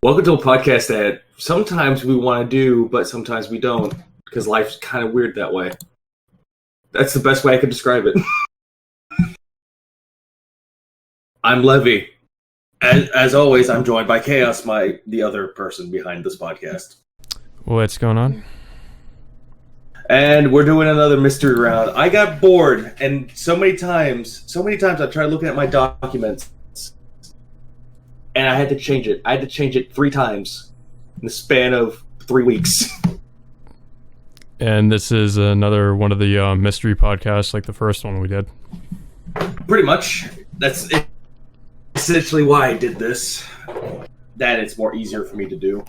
Welcome to a podcast that sometimes we want to do, but sometimes we don't, because life's kind of weird that way. That's the best way I could describe it. I'm Levy. As always, I'm joined by Chaos, the other person behind this podcast. What's going on? And we're doing another mystery round. I got bored, and so many times I tried looking at my documents, and I had to change it. I had to change it 3 times in the span of 3 weeks. And this is another one of the mystery podcasts, like the first one we did. Pretty much. That's essentially why I did this. That it's more easier for me to do.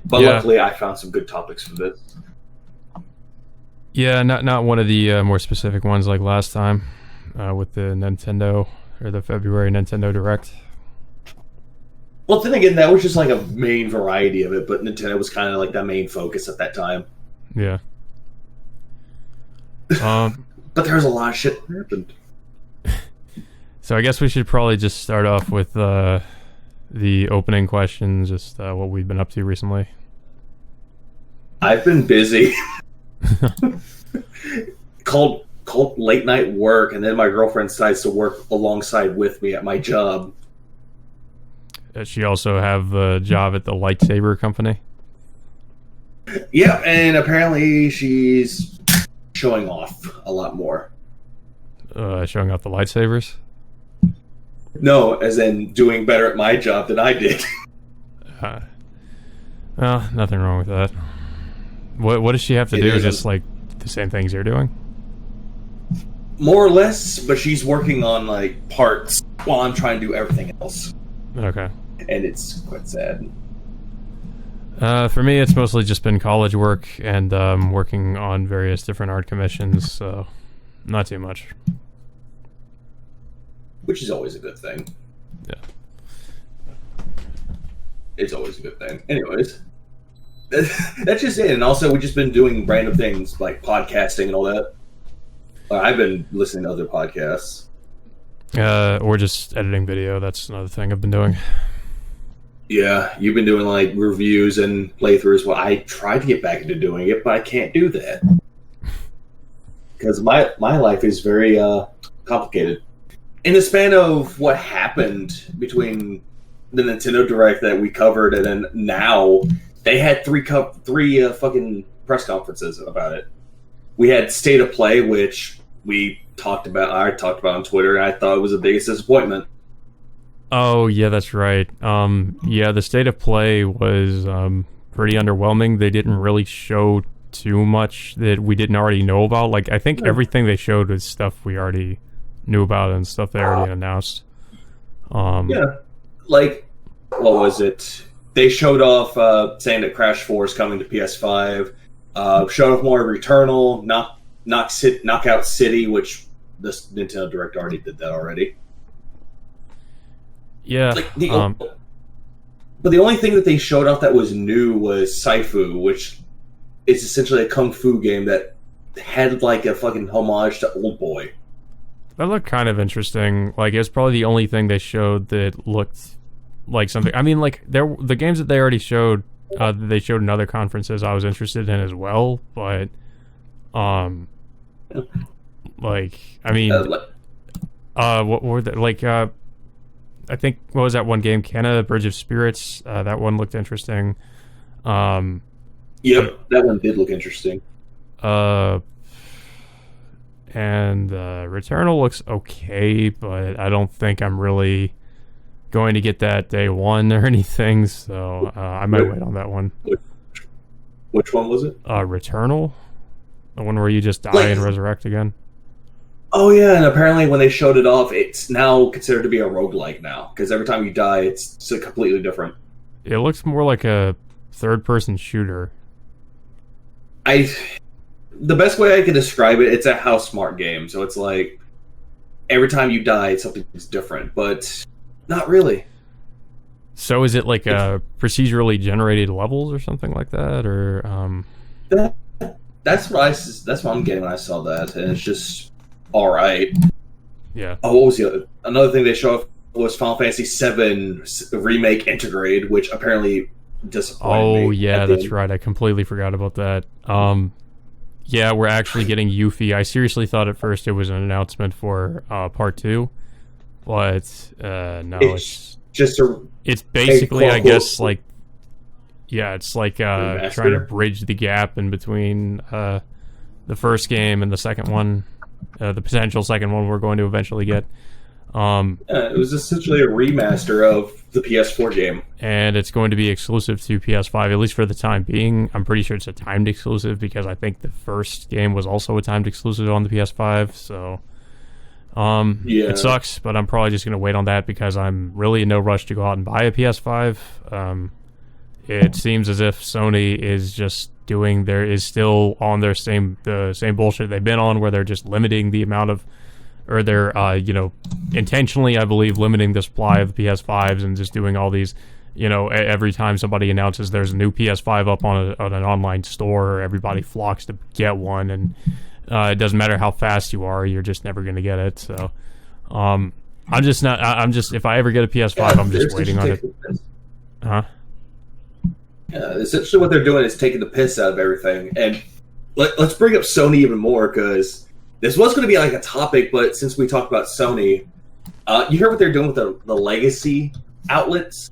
But luckily, I found some good topics for this. Yeah, not one of the more specific ones like last time with the Nintendo or the February Nintendo Direct. Well, then again, that was just like a main variety of it, but Nintendo was kind of like the main focus at that time. Yeah. But there was a lot of shit that happened. So I guess we should probably just start off with the opening questions, just what we've been up to recently. I've been busy. Called late night work, and then my girlfriend decides to work alongside with me at my job. Does she also have a job at the lightsaber company? Yeah, and apparently she's showing off a lot more. Showing off the lightsabers? No, as in doing better at my job than I did. Well, nothing wrong with that. What does she have to do? Just like the same things you're doing? More or less, but she's working on like parts while I'm trying to do everything else. Okay. And it's quite sad. For me, it's mostly just been college work and working on various different art commissions, so not too much. Which is always a good thing. Yeah. It's always a good thing. Anyways, that's just it. And also, we've just been doing random things like podcasting and all that. I've been listening to other podcasts. Or just editing video. That's another thing I've been doing. Yeah, you've been doing like reviews and playthroughs. Well, I tried to get back into doing it, but I can't do that because my life is very complicated. In the span of what happened between the Nintendo Direct that we covered and then now, they had three fucking press conferences about it. We had State of Play, which I talked about on Twitter, and I thought it was the biggest disappointment. Oh, yeah, that's right. Yeah, the State of Play was pretty underwhelming. They didn't really show too much that we didn't already know about. Like, I think everything they showed was stuff we already knew about and stuff they already announced. Yeah, like, what was it? They showed off saying that Crash 4 is coming to PS5. Showed off more of Returnal, Knockout City, which this Nintendo Direct already did that already. Yeah. Like but the only thing that they showed off that was new was Saifu, which is essentially a kung fu game that had like a fucking homage to Old Boy. That looked kind of interesting. Like, it was probably the only thing they showed that looked like something. I mean, like, the games that they already showed, they showed in other conferences I was interested in as well, but, like, I mean, what were the, like, I think, what was that one game? Canada, Bridge of Spirits. That one looked interesting. Yep, that one did look interesting. And Returnal looks okay, but I don't think I'm really going to get that day one or anything, so I might wait on that one. Which one was it? Returnal? The one where you just die and resurrect again? Oh yeah, and apparently when they showed it off, it's now considered to be a roguelike now, because every time you die, it's completely different. It looks more like a third-person shooter. The best way I can describe it, it's a house smart game, so it's like, every time you die, something's different, but not really. So is it like a procedurally generated levels or something like that, or That's what I'm getting when I saw that, and it's just all right. Yeah. Oh, what was the other? Another thing they show off was Final Fantasy VII Remake Integrate, which apparently disappointed me. Oh yeah, that's right. I completely forgot about that. Yeah, we're actually getting Yuffie. I seriously thought at first it was an announcement for part 2, but no, It's just it's basically, I guess, quote, like, yeah, it's like remaster. trying to bridge the gap in between the first game and the second one, the potential second one we're going to eventually get. It was essentially a remaster of the PS4 game. And it's going to be exclusive to PS5, at least for the time being. I'm pretty sure it's a timed exclusive because I think the first game was also a timed exclusive on the PS5. So, it sucks, but I'm probably just going to wait on that because I'm really in no rush to go out and buy a PS5. It seems as if Sony is just still on the same bullshit they've been on, where they're just limiting the amount of, or they're, intentionally, I believe, limiting the supply of the PS5s and just doing all these, every time somebody announces there's a new PS5 up on an online store, everybody flocks to get one, and it doesn't matter how fast you are, you're just never going to get it. So, if I ever get a PS5, I'm just waiting on it. Huh? Yeah, essentially what they're doing is taking the piss out of everything. And let's bring up Sony even more, because this was going to be like a topic, but since we talked about Sony, you hear what they're doing with the legacy outlets?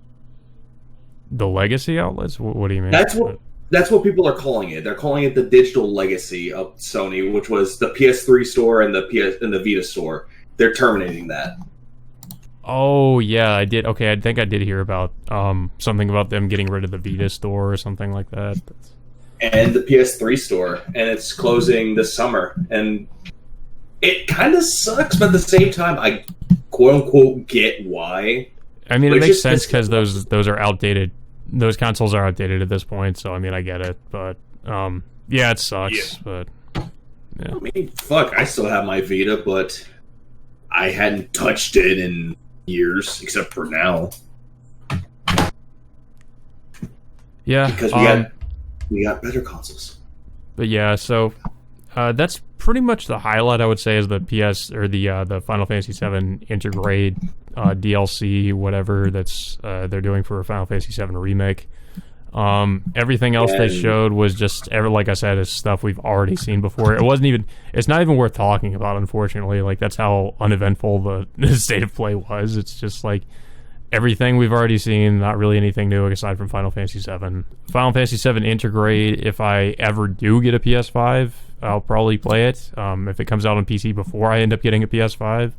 The legacy outlets? What do you mean? That's what people are calling it. They're calling it the digital legacy of Sony, which was the PS3 store and the Vita store. They're terminating that. Oh yeah, I did. Okay, I think I did hear about something about them getting rid of the Vita store or something like that. And the PS3 store, and it's closing this summer. And it kind of sucks, but at the same time, I quote unquote get why. I mean, it makes sense because those are outdated. Those consoles are outdated at this point, so I mean, I get it. But yeah, it sucks. Yeah. But yeah. I mean, fuck, I still have my Vita, but I hadn't touched it in years, except for now. Yeah, because we got better consoles. But yeah, so that's pretty much the highlight, I would say, is the the Final Fantasy VII Integrate DLC, whatever that's they're doing for a Final Fantasy VII remake. Everything else they showed was just, like I said, is stuff we've already seen before. It's not even worth talking about, unfortunately. Like, that's how uneventful the state of play was. It's just like everything we've already seen, not really anything new aside from Final Fantasy VII. Final Fantasy VII Integrate, if I ever do get a PS5, I'll probably play it. If it comes out on PC before I end up getting a PS5,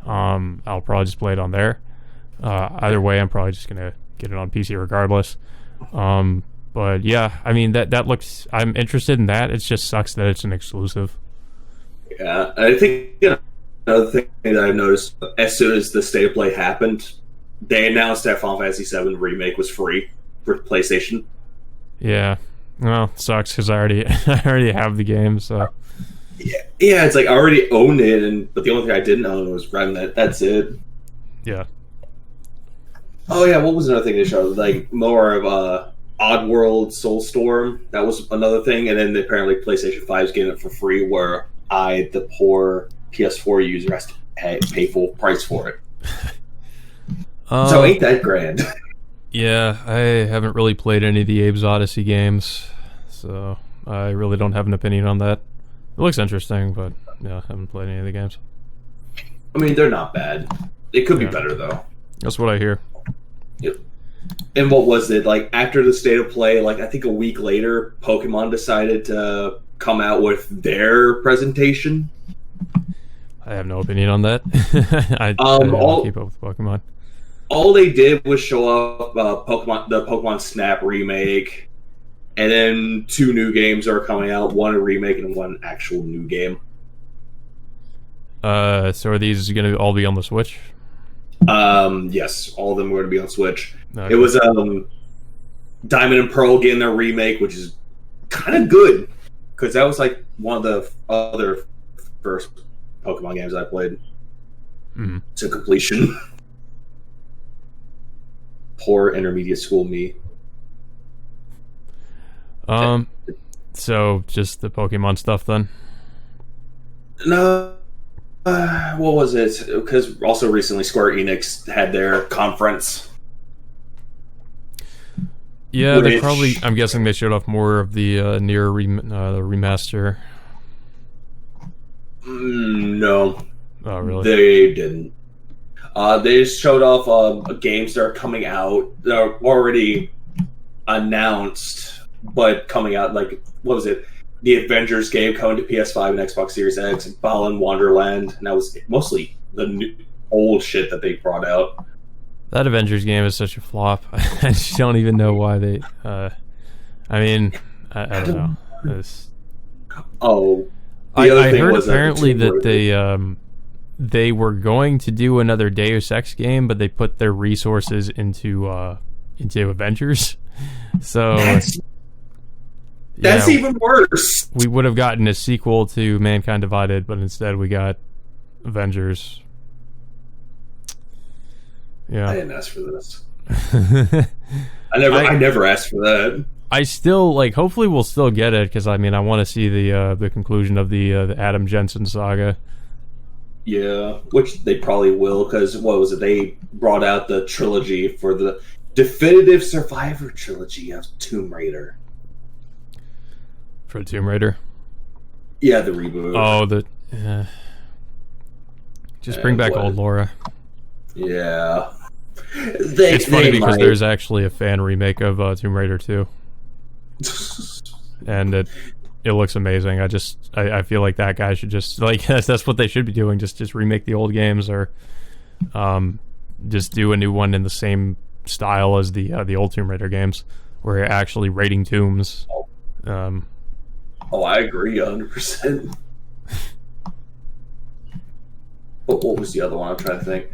I'll probably just play it on there. Either way, I'm probably just going to get it on PC regardless. But yeah, I mean, that looks, I'm interested in that. It just sucks that it's an exclusive. Yeah, I think another thing that I've noticed, as soon as the state of play happened, they announced that Final Fantasy VII Remake was free for PlayStation. Yeah, well, sucks because I already have the game, so. Yeah, it's like I already owned it, but the only thing I didn't own was Remnant. That's it. Yeah. Oh yeah, what was another thing they showed? Like more of Oddworld Soulstorm. That was another thing, and then apparently PlayStation 5 is getting it for free, where I, the poor PS4 user, has to pay full price for it. So ain't that grand? Yeah, I haven't really played any of the Abe's Odyssey games, so I really don't have an opinion on that. It looks interesting, but yeah, I haven't played any of the games. I mean, they're not bad. It could be better, though. That's what I hear. Yep. And what was it? Like, after the state of play, like, I think a week later, Pokemon decided to come out with their presentation. I have no opinion on that. I don't keep up with Pokemon. All they did was show up the Pokemon Snap remake, and then 2 new games are coming out, one a remake and one actual new game. So are these going to all be on the Switch? Yes, all of them were going to be on Switch. Okay. It was Diamond and Pearl getting their remake, which is kind of good, because that was like one of the other first Pokemon games I played to completion. Poor intermediate school me. So just the Pokemon stuff then? No, What was it? Because also recently Square Enix had their conference. Yeah, they probably. I'm guessing they showed off more of the near remaster. No. Oh, really? They didn't. They just showed off games that are coming out. They're already announced, but coming out, like, what was it? The Avengers game coming to PS5 and Xbox Series X, and Balan Wonderland, and that was mostly the new, old shit that they brought out. That Avengers game is such a flop. I just don't even know why they... I mean, I don't know. I heard apparently that they were going to do another Deus Ex game, but they put their resources into Avengers. So that's even worse. We would have gotten a sequel to Mankind Divided, but instead we got Avengers. Yeah, I didn't ask for this. I never asked for that. I still hopefully we'll still get it, because I mean I want to see the conclusion of the Adam Jensen saga. Yeah, which they probably will, because what was it? They brought out the trilogy for the definitive Survivor trilogy of Tomb Raider. For Tomb Raider? Yeah, the reboot. Oh, just bring back old Laura. Yeah. It's funny because there's actually a fan remake of Tomb Raider 2. And it looks amazing. I feel like that guy should just, that's what they should be doing, just remake the old games, or just do a new one in the same style as the old Tomb Raider games, where you're actually raiding tombs. I agree 100%. But what was the other one? I'm trying to think.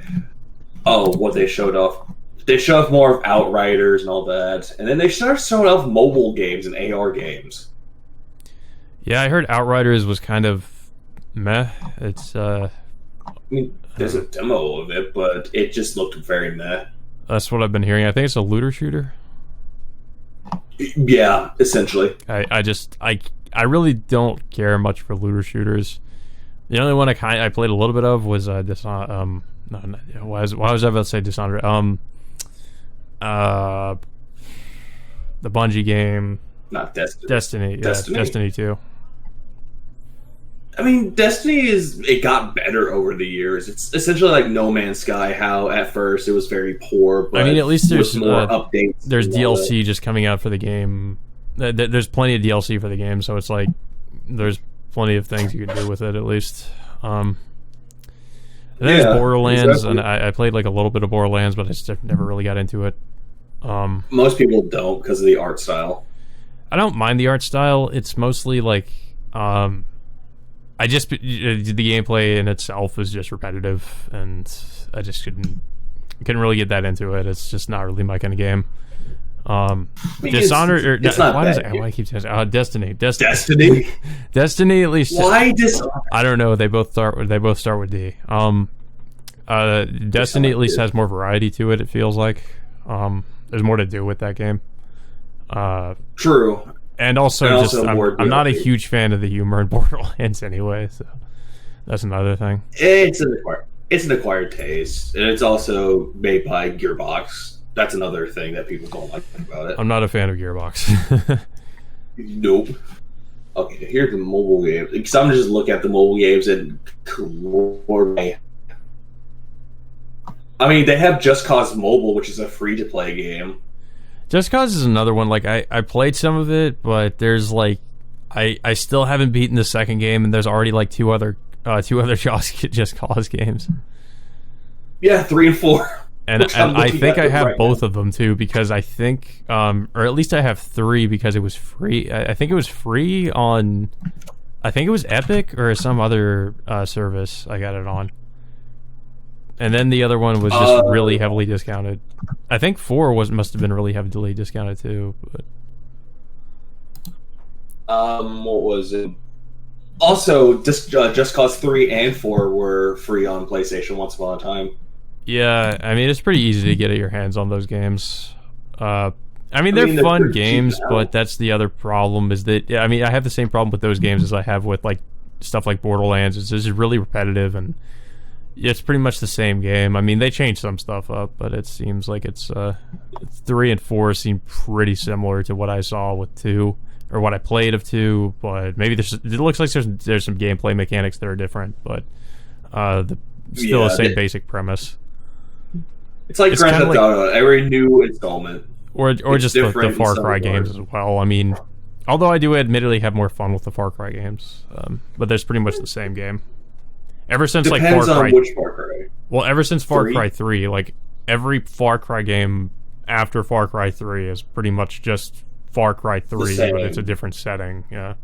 Oh, what they showed off. They showed off more of Outriders and all that. And then they started showing off mobile games and AR games. Yeah, I heard Outriders was kind of meh. It's, I mean, there's a demo of it, but it just looked very meh. That's what I've been hearing. I think it's a looter shooter. Yeah, essentially. I really don't care much for looter shooters. The only one I played a little bit of was Dishonored. Why was I about to say Dishonored? The Bungie game. Not Destiny. Destiny. Yeah, Destiny 2. I mean, it got better over the years. It's essentially like No Man's Sky, how at first it was very poor, but I mean, at least there's more updates. There's DLC just coming out for the game. There's plenty of DLC for the game, so it's like there's plenty of things you can do with it, at least. And then there's Borderlands, exactly. And I played like a little bit of Borderlands, but I just never really got into it. Most people don't because of the art style. I don't mind the art style. It's mostly like the gameplay in itself is just repetitive, and I just couldn't really get that into it. It's just not really my kind of game. Dishonored, why do I keep saying Destiny? Destiny, at least. Why Dishonored? I don't know. They both start with D. Destiny at least has more variety to it. It feels like there's more to do with that game. True. And also I'm not a huge fan of the humor in Borderlands anyway, so that's another thing. It's an acquired taste, and it's also made by Gearbox. That's another thing that people don't like about it. I'm not a fan of Gearbox. Nope. Okay, here's the mobile games. Because I'm just looking at the mobile games and I mean, they have Just Cause Mobile, which is a free-to-play game. Just Cause is another one. Like, I played some of it, but there's like I still haven't beaten the second game, and there's already like two other Just Cause games. Yeah, 3 and 4. And I think I have both of them too, because I think, or at least I have 3 because it was free. I think it was free on, I think it was Epic or some other service I got it on. And then the other one was just really heavily discounted. I think 4 must have been really heavily discounted too. But. What was it? Also, Just Cause 3 and 4 were free on PlayStation once upon a time. Yeah, I mean, it's pretty easy to get your hands on those games. I mean, they're fun games, but that's the other problem is that, I mean, I have the same problem with those games as I have with, like, stuff like Borderlands. It's just really repetitive, and it's pretty much the same game. I mean, they changed some stuff up, but it seems like it's 3 and 4 seem pretty similar to what I saw with 2, or what I played of 2. But maybe it looks like there's some gameplay mechanics that are different, but still the same basic premise. It's like Grand Theft Auto, every new installment. Or just the Far Cry games as well. I mean, although I do admittedly have more fun with the Far Cry games, but there's pretty much the same game. Ever since Depends like Far Cry, on which Far Cry. Well, ever since Far Cry 3, like every Far Cry game after Far Cry 3 is pretty much just Far Cry 3, but it's a different setting. Yeah.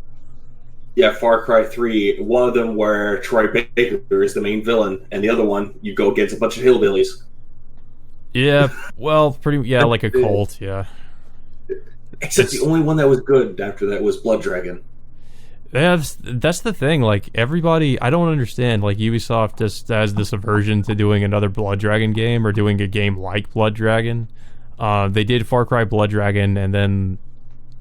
Yeah, Far Cry 3, one of them where Troy Baker is the main villain, and the other one, you go against a bunch of hillbillies. Yeah, well, like a cult, yeah. Except the only one that was good after that was Blood Dragon. Yeah, that's the thing. Like, everybody, I don't understand. Like, Ubisoft just has this aversion to doing another Blood Dragon game or doing a game like Blood Dragon. They did Far Cry Blood Dragon, and then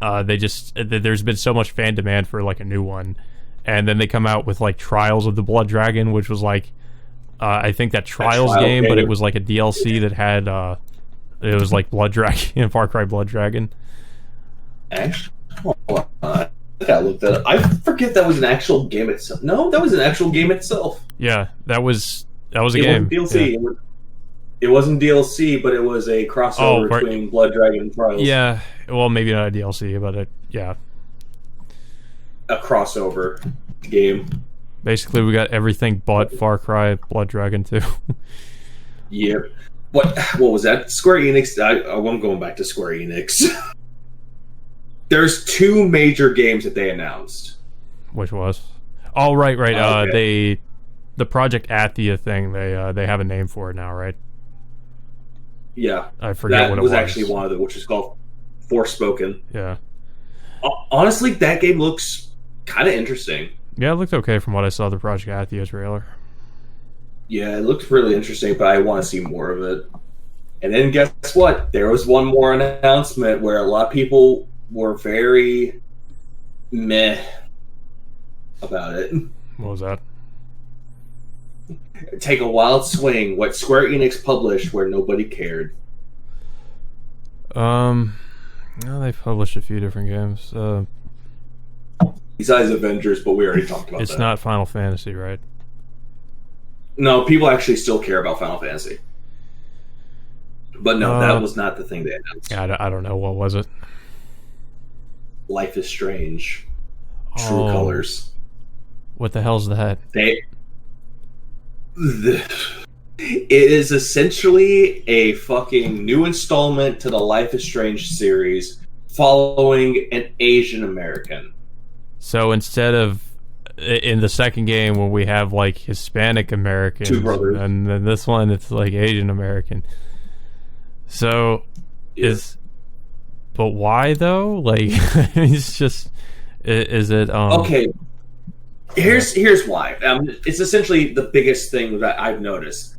there's been so much fan demand for, like, a new one. And then they come out with, like, Trials of the Blood Dragon, which was, like, I think that Trials game, but it was, like, a DLC that had, it was, like, Blood Dragon, Far Cry Blood Dragon. Actually, I gotta look that up. I forget that was an actual game itself. No, that was an actual game itself. Yeah, that was a game. It wasn't DLC. Yeah. It wasn't DLC, but it was a crossover between Blood Dragon and Trials. Yeah, well, maybe not a DLC, but yeah. A crossover game. Basically, we got everything but Far Cry Blood Dragon 2. Yep. What was that? Square Enix. I'm going back to Square Enix. There's 2 major games that they announced. Which was? Oh, right. Okay. The Project Athia thing. They have a name for it now, right? Yeah, I forget what it was. That was actually one of them, which is called Forspoken. Yeah. Honestly, that game looks kind of interesting. Yeah, it looked okay from what I saw the Project Athia trailer. Yeah, it looked really interesting, but I want to see more of it. And then guess what? There was one more announcement where a lot of people were very meh about it. What was that? Take a Wild Swing, what Square Enix published where nobody cared. Well, they've published a few different games. Besides Avengers, but we already talked about that. It's not Final Fantasy, right? No, people actually still care about Final Fantasy. But no, that was not the thing they announced. Yeah, I don't know. What was it? Life is Strange. True Colors. What the hell's that? It is essentially a fucking new installment to the Life is Strange series following an Asian American. So instead of in the second game when we have like Hispanic Americans, 2 brothers, and then this one it's like Asian American. So but why though? Like it's just is it okay. Here's why. It's essentially the biggest thing that I've noticed.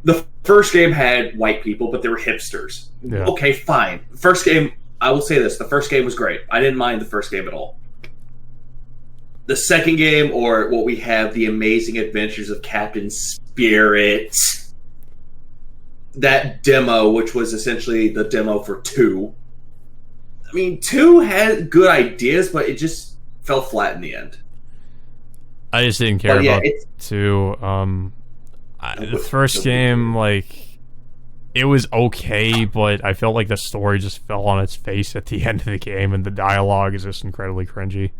The first game had white people, but they were hipsters. Yeah. Okay, fine. First game, I will say this: the first game was great. I didn't mind the first game at all. The second game, or what we have, The Amazing Adventures of Captain Spirit, that demo, which was essentially the demo for 2. I mean, 2 had good ideas, but it just fell flat in the end. I just didn't care about 2. The first game, like, it was okay, but I felt like the story just fell on its face at the end of the game, and the dialogue is just incredibly cringy.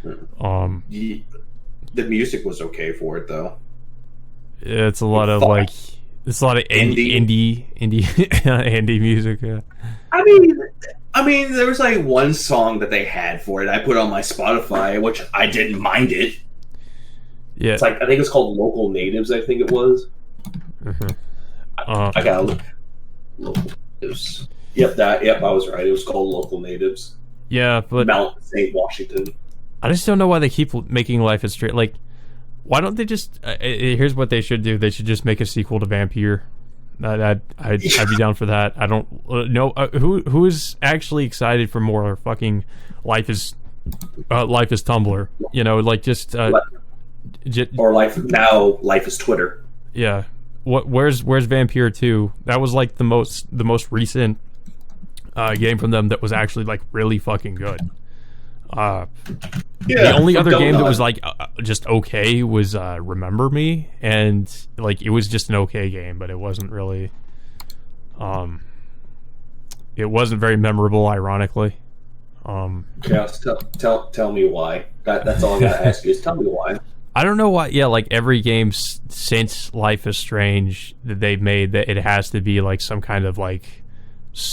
The music was okay for it, though. It's a lot of indie indie music. Yeah. I mean, there was like one song that they had for it. I put on my Spotify, which I didn't mind it. Yeah, it's like I think it's called Local Natives. I think it was. Mm-hmm. I gotta look. Local Natives. Yep, I was right. It was called Local Natives. Yeah, but Mount St. Washington. I just don't know why they keep making Life is Strange. Like, why don't they just? Here's what they should do. They should just make a sequel to Vampire. I'd be down for that. I don't know who is actually excited for more fucking Life is Tumblr. You know, like just Or life is Twitter. Yeah. Where's Vampire 2? That was like the most recent game from them that was actually like really fucking good. The only other game that was like just okay was Remember Me, and like it was just an okay game, but it wasn't really it wasn't very memorable, ironically. Chaos, tell me why. That's all I gotta ask you is tell me why. I don't know why. Yeah, like every game since Life is Strange that they've made, that it has to be like some kind of like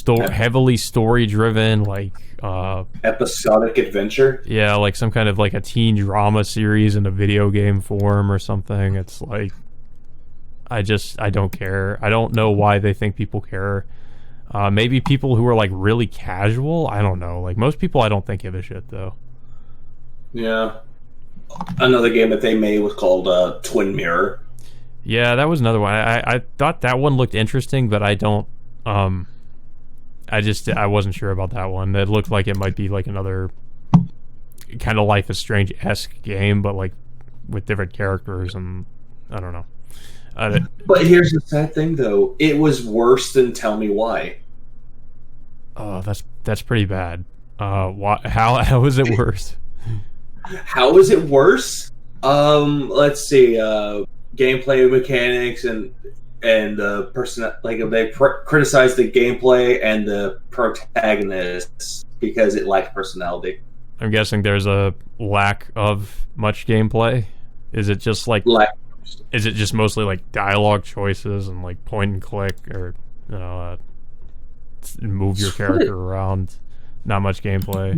heavily story driven, like episodic adventure. Yeah, like some kind of like a teen drama series in a video game form or something. It's like I don't care. I don't know why they think people care. Maybe people who are like really casual. I don't know. Like most people, I don't think give a shit though. Yeah. Another game that they made was called Twin Mirror. Yeah, that was another one. I thought that one looked interesting, but I don't. I wasn't sure about that one. It looked like it might be like another kind of Life is Strange-esque game, but like with different characters, and I don't know. But here's the sad thing, though. It was worse than Tell Me Why. Oh, that's pretty bad. How is it worse? How is it worse? Let's see. Gameplay mechanics and person, like they criticize the gameplay and the protagonists because it lacked personality. I'm guessing there's a lack of much gameplay. Is it just like is it just mostly like dialogue choices and like point and click, or move your character around? Not much gameplay.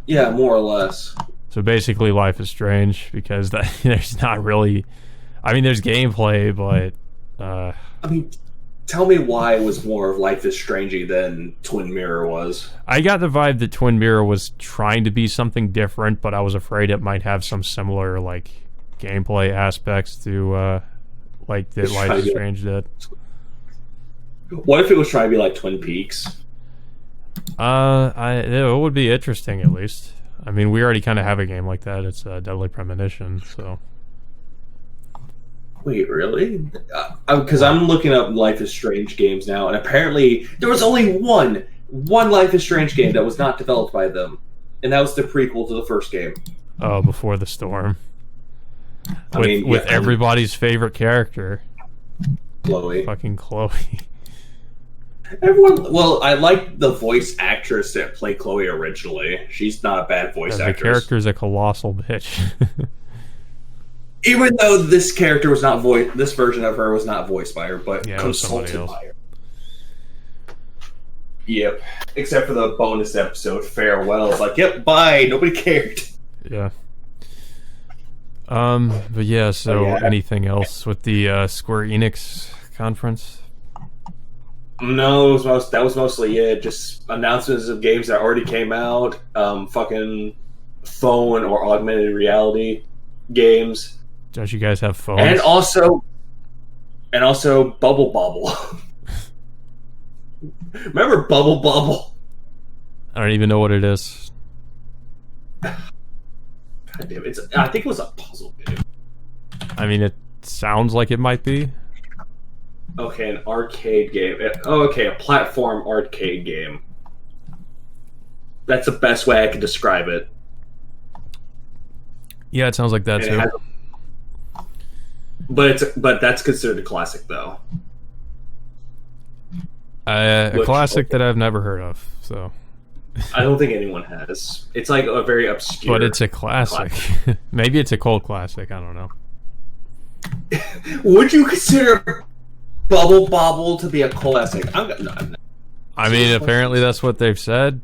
Yeah, more or less. So basically, Life is Strange, because there's not really. I mean, there's gameplay, but. I mean, Tell Me Why was more of Life is Strangey than Twin Mirror was. I got the vibe that Twin Mirror was trying to be something different, but I was afraid it might have some similar like gameplay aspects to like that Life is Strange did. What if it was trying to be like Twin Peaks? It would be interesting, at least. I mean, we already kind of have a game like that. It's Deadly Premonition, so. Wait, really? Because I'm looking up Life is Strange games now, and apparently there was only one Life is Strange game that was not developed by them, and that was the prequel to the first game. Oh, Before the Storm. With everybody's favorite character, Chloe. Fucking Chloe. Everyone. Well, I like the voice actress that played Chloe originally. She's not a bad voice actress. The character's a colossal bitch. Even though this character was not this version of her was not voiced by her, but consulted by her. Yep. Except for the bonus episode, Farewell. It's like, yep, bye. Nobody cared. Yeah. But yeah, so anything else with the Square Enix conference? No, that was mostly it. Just announcements of games that already came out, fucking phone or augmented reality games. Don't you guys have phones? And also Bubble Bobble. Remember Bubble Bobble? I don't even know what it is. God damn it. I think it was a puzzle game. I mean, it sounds like it might be. Okay, an arcade game. Oh, okay, a platform arcade game. That's the best way I can describe it. Yeah, it sounds like that too. But that's considered a classic, though. A classic that I've never heard of. So I don't think anyone has. It's like a very obscure. But it's a classic. Maybe it's a cult classic. I don't know. Would you consider Bubble Bobble to be a classic? I'm not. I mean, apparently that's what they've said.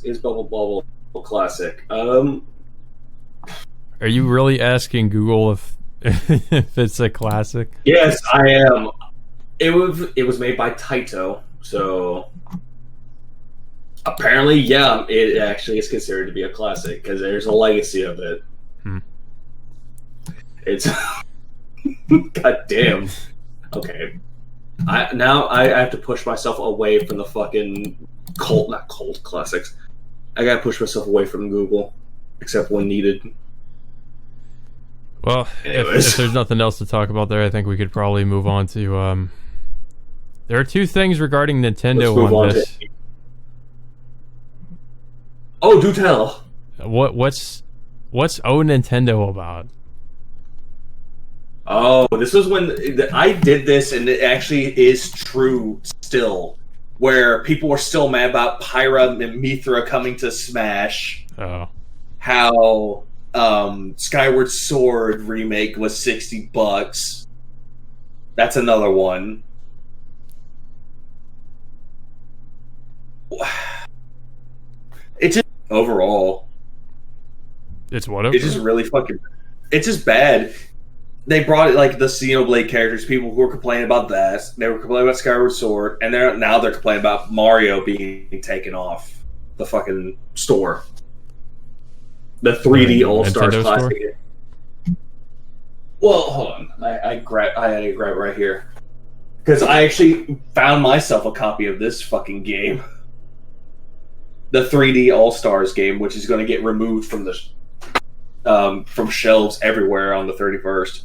Is Bubble Bobble a classic? Are you really asking Google if it's a classic? Yes, I am. It was made by Taito, so apparently, yeah, it actually is considered to be a classic because there's a legacy of it. It's god damn. Okay, I have to push myself away from the fucking not cult classics. I gotta push myself away from Google, except when needed. Well, if there's nothing else to talk about there, I think we could probably move on to. There are two things regarding Nintendo on this. Oh, do tell. What's Oh Nintendo about? Oh, this was when I did this, and it actually is true still, where people were still mad about Pyra and Mithra coming to Smash. Oh. How Skyward Sword remake was $60. That's another one. It just overall, it's whatever. It's just really fucking. It's just bad. They brought it like the Xenoblade characters. People who were complaining about that. They were complaining about Skyward Sword, and now they're complaining about Mario being taken off the fucking store. The 3D All Stars Classic. Store? Well, hold on. I had to grab it right here because I actually found myself a copy of this fucking game. The 3D All Stars game, which is going to get removed from the from shelves everywhere on the 31st.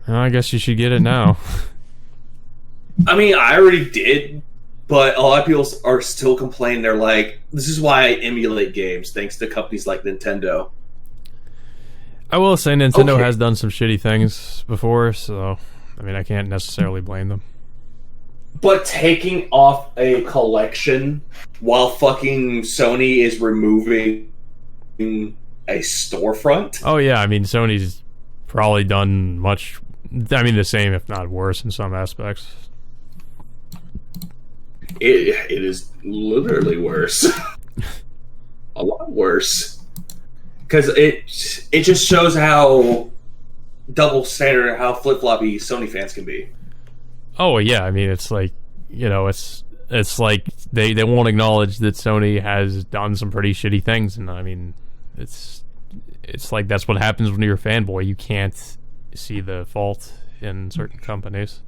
Well, I guess you should get it now. I mean, I already did, but a lot of people are still complaining. They're like, "This is why I emulate games, thanks to companies like Nintendo." I will say Nintendo has done some shitty things before, so I mean, I can't necessarily blame them. But taking off a collection while fucking Sony is removing a storefront? Oh yeah, I mean Sony's probably done much. I mean the same, if not worse, in some aspects. It is literally worse, a lot worse, because it just shows how double standard, how flip floppy Sony fans can be. Oh yeah, I mean it's like, you know, it's like they won't acknowledge that Sony has done some pretty shitty things, and I mean it's like that's what happens when you're a fanboy. You can't see the fault in certain companies.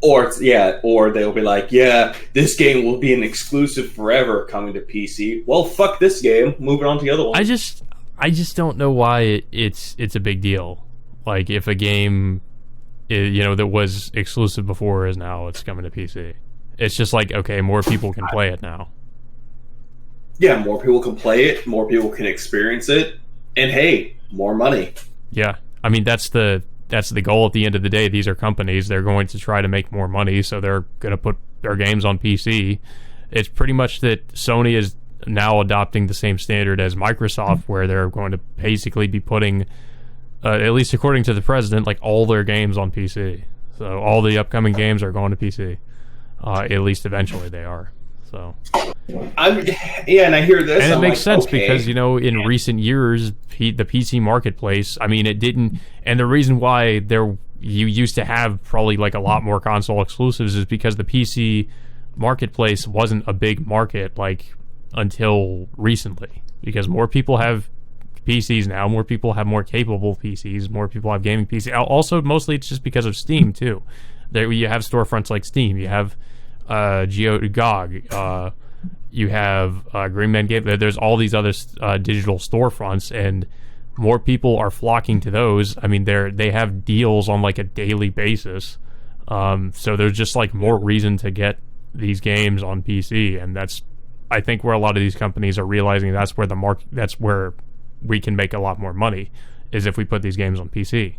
Or they'll be like, yeah, this game will be an exclusive forever coming to PC. Well, fuck this game. Moving on to the other one. I just don't know why it's a big deal. Like if a game, you know, that was exclusive before is now it's coming to PC. It's just like, okay, more people can play it now. Yeah, more people can play it, more people can experience it, and hey, more money. Yeah, I mean that's the goal at the end of the day. These are companies; they're going to try to make more money, so they're going to put their games on PC. It's pretty much that Sony is now adopting the same standard as Microsoft, where they're going to basically be putting, at least according to the president, like all their games on PC. So all the upcoming games are going to PC. At least eventually they are. So, and I hear this, and it makes sense because, you know, in recent years, the PC marketplace, I mean, it didn't, and the reason why you used to have probably like a lot more console exclusives is because the PC marketplace wasn't a big market like until recently, because more people have PCs now, more people have more capable PCs, more people have gaming PCs. Also, mostly it's just because of Steam too. There you have storefronts like Steam, you have GOG, you have Green Man Game. There's all these other digital storefronts, and more people are flocking to those. I mean, they have deals on like a daily basis, so there's just like more reason to get these games on PC, and that's, I think, where a lot of these companies are realizing that's where we can make a lot more money, is if we put these games on PC.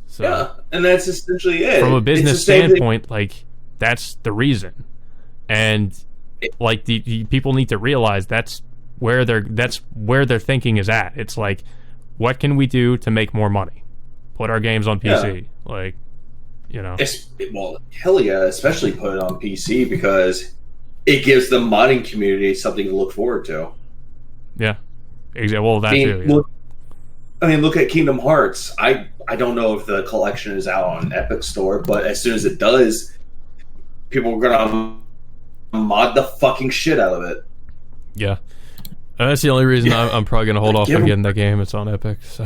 So, yeah, and that's essentially it. From a business standpoint, like, that's the reason, and like the people need to realize that's where their thinking is at. It's like, what can we do to make more money? Put our games on PC, yeah. Like, you know. Well, hell yeah, especially put it on PC because it gives the modding community something to look forward to. Yeah, exactly. Well, that too. Yeah. Look at Kingdom Hearts. I don't know if the collection is out on Epic Store, but as soon as it does, people are gonna mod the fucking shit out of it. Yeah, that's the only reason I'm probably gonna hold off on getting that game. It's on Epic, so.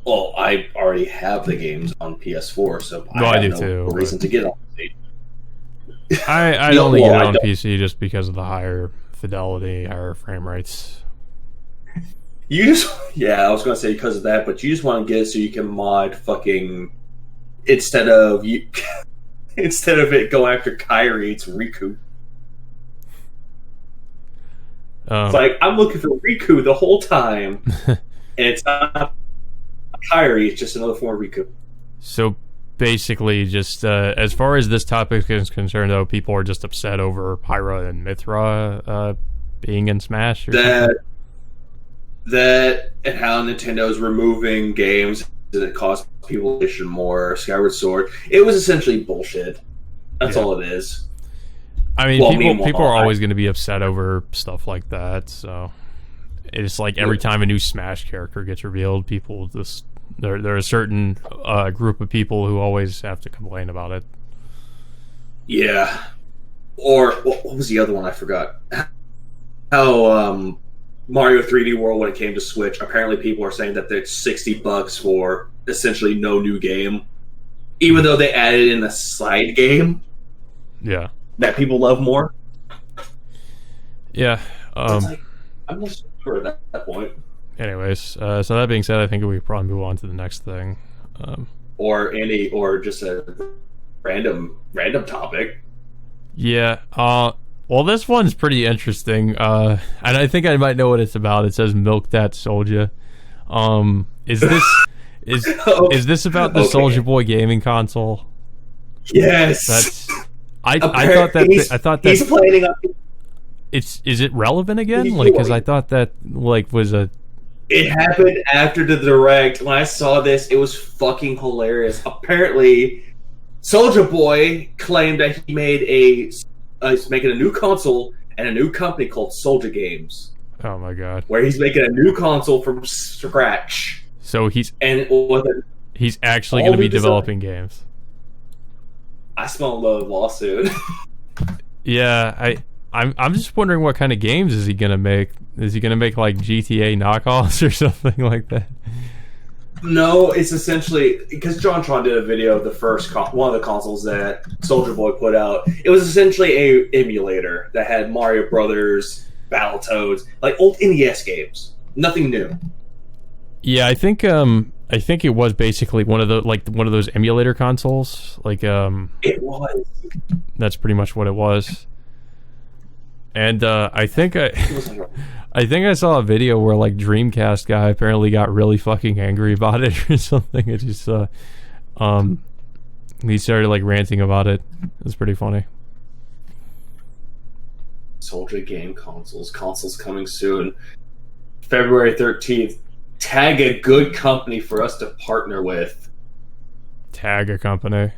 Well, I already have the games on PS4, so I have no reason to get it on PC. I'd only get it on PC just because of the higher fidelity, higher frame rates. You just, yeah, I was gonna say because of that, but you just want to get it so you can mod fucking instead of you instead of it going after Kyrie, it's Riku. It's like I'm looking for Riku the whole time, and it's not Kyrie; it's just another form of Riku. So basically, just as far as this topic is concerned, though, people are just upset over Pyra and Mithra being in Smash. Or something? That and how Nintendo's removing games that cost people more. Skyward Sword, it was essentially bullshit. That's all it is. I mean, people are always going to be upset over stuff like that. So it's like every time a new Smash character gets revealed, people just there are a certain group of people who always have to complain about it. Yeah. Or what was the other one? I forgot. How Mario 3D World, when it came to Switch, apparently people are saying that it's $60 for essentially no new game, even though they added in a side game. Yeah. That people love more. Yeah. I'm not sure at that point. Anyways, so that being said, I think we probably move on to the next thing. Or just a random topic. Yeah. Well, this one's pretty interesting. And I think I might know what it's about. It says "Milk That Soldier." Is this is this about the Soulja Boy gaming console? Yes. I thought that he's planning on. Is it relevant again? Like, because I thought that was a. It happened after the Direct. When I saw this, it was fucking hilarious. Apparently, Soulja Boy claimed that he made he's making a new console and a new company called Soulja Games. Oh my god! Where he's making a new console from scratch. So he's actually going to be developing games. I smell a lawsuit. Yeah, I'm just wondering what kind of games is he gonna make? Is he gonna make like GTA knockoffs or something like that? No, it's essentially because JonTron did a video of the first one of the consoles that Soulja Boy put out. It was essentially a emulator that had Mario Brothers, Battletoads, like old NES games. Nothing new. Yeah, I think it was basically one of those emulator consoles. Like it was. That's pretty much what it was. And I think I saw a video where like Dreamcast guy apparently got really fucking angry about it or something. It just he started like ranting about it. It was pretty funny. Soulja game consoles coming soon. February 13th. Tag a good company for us to partner with. Tag a company.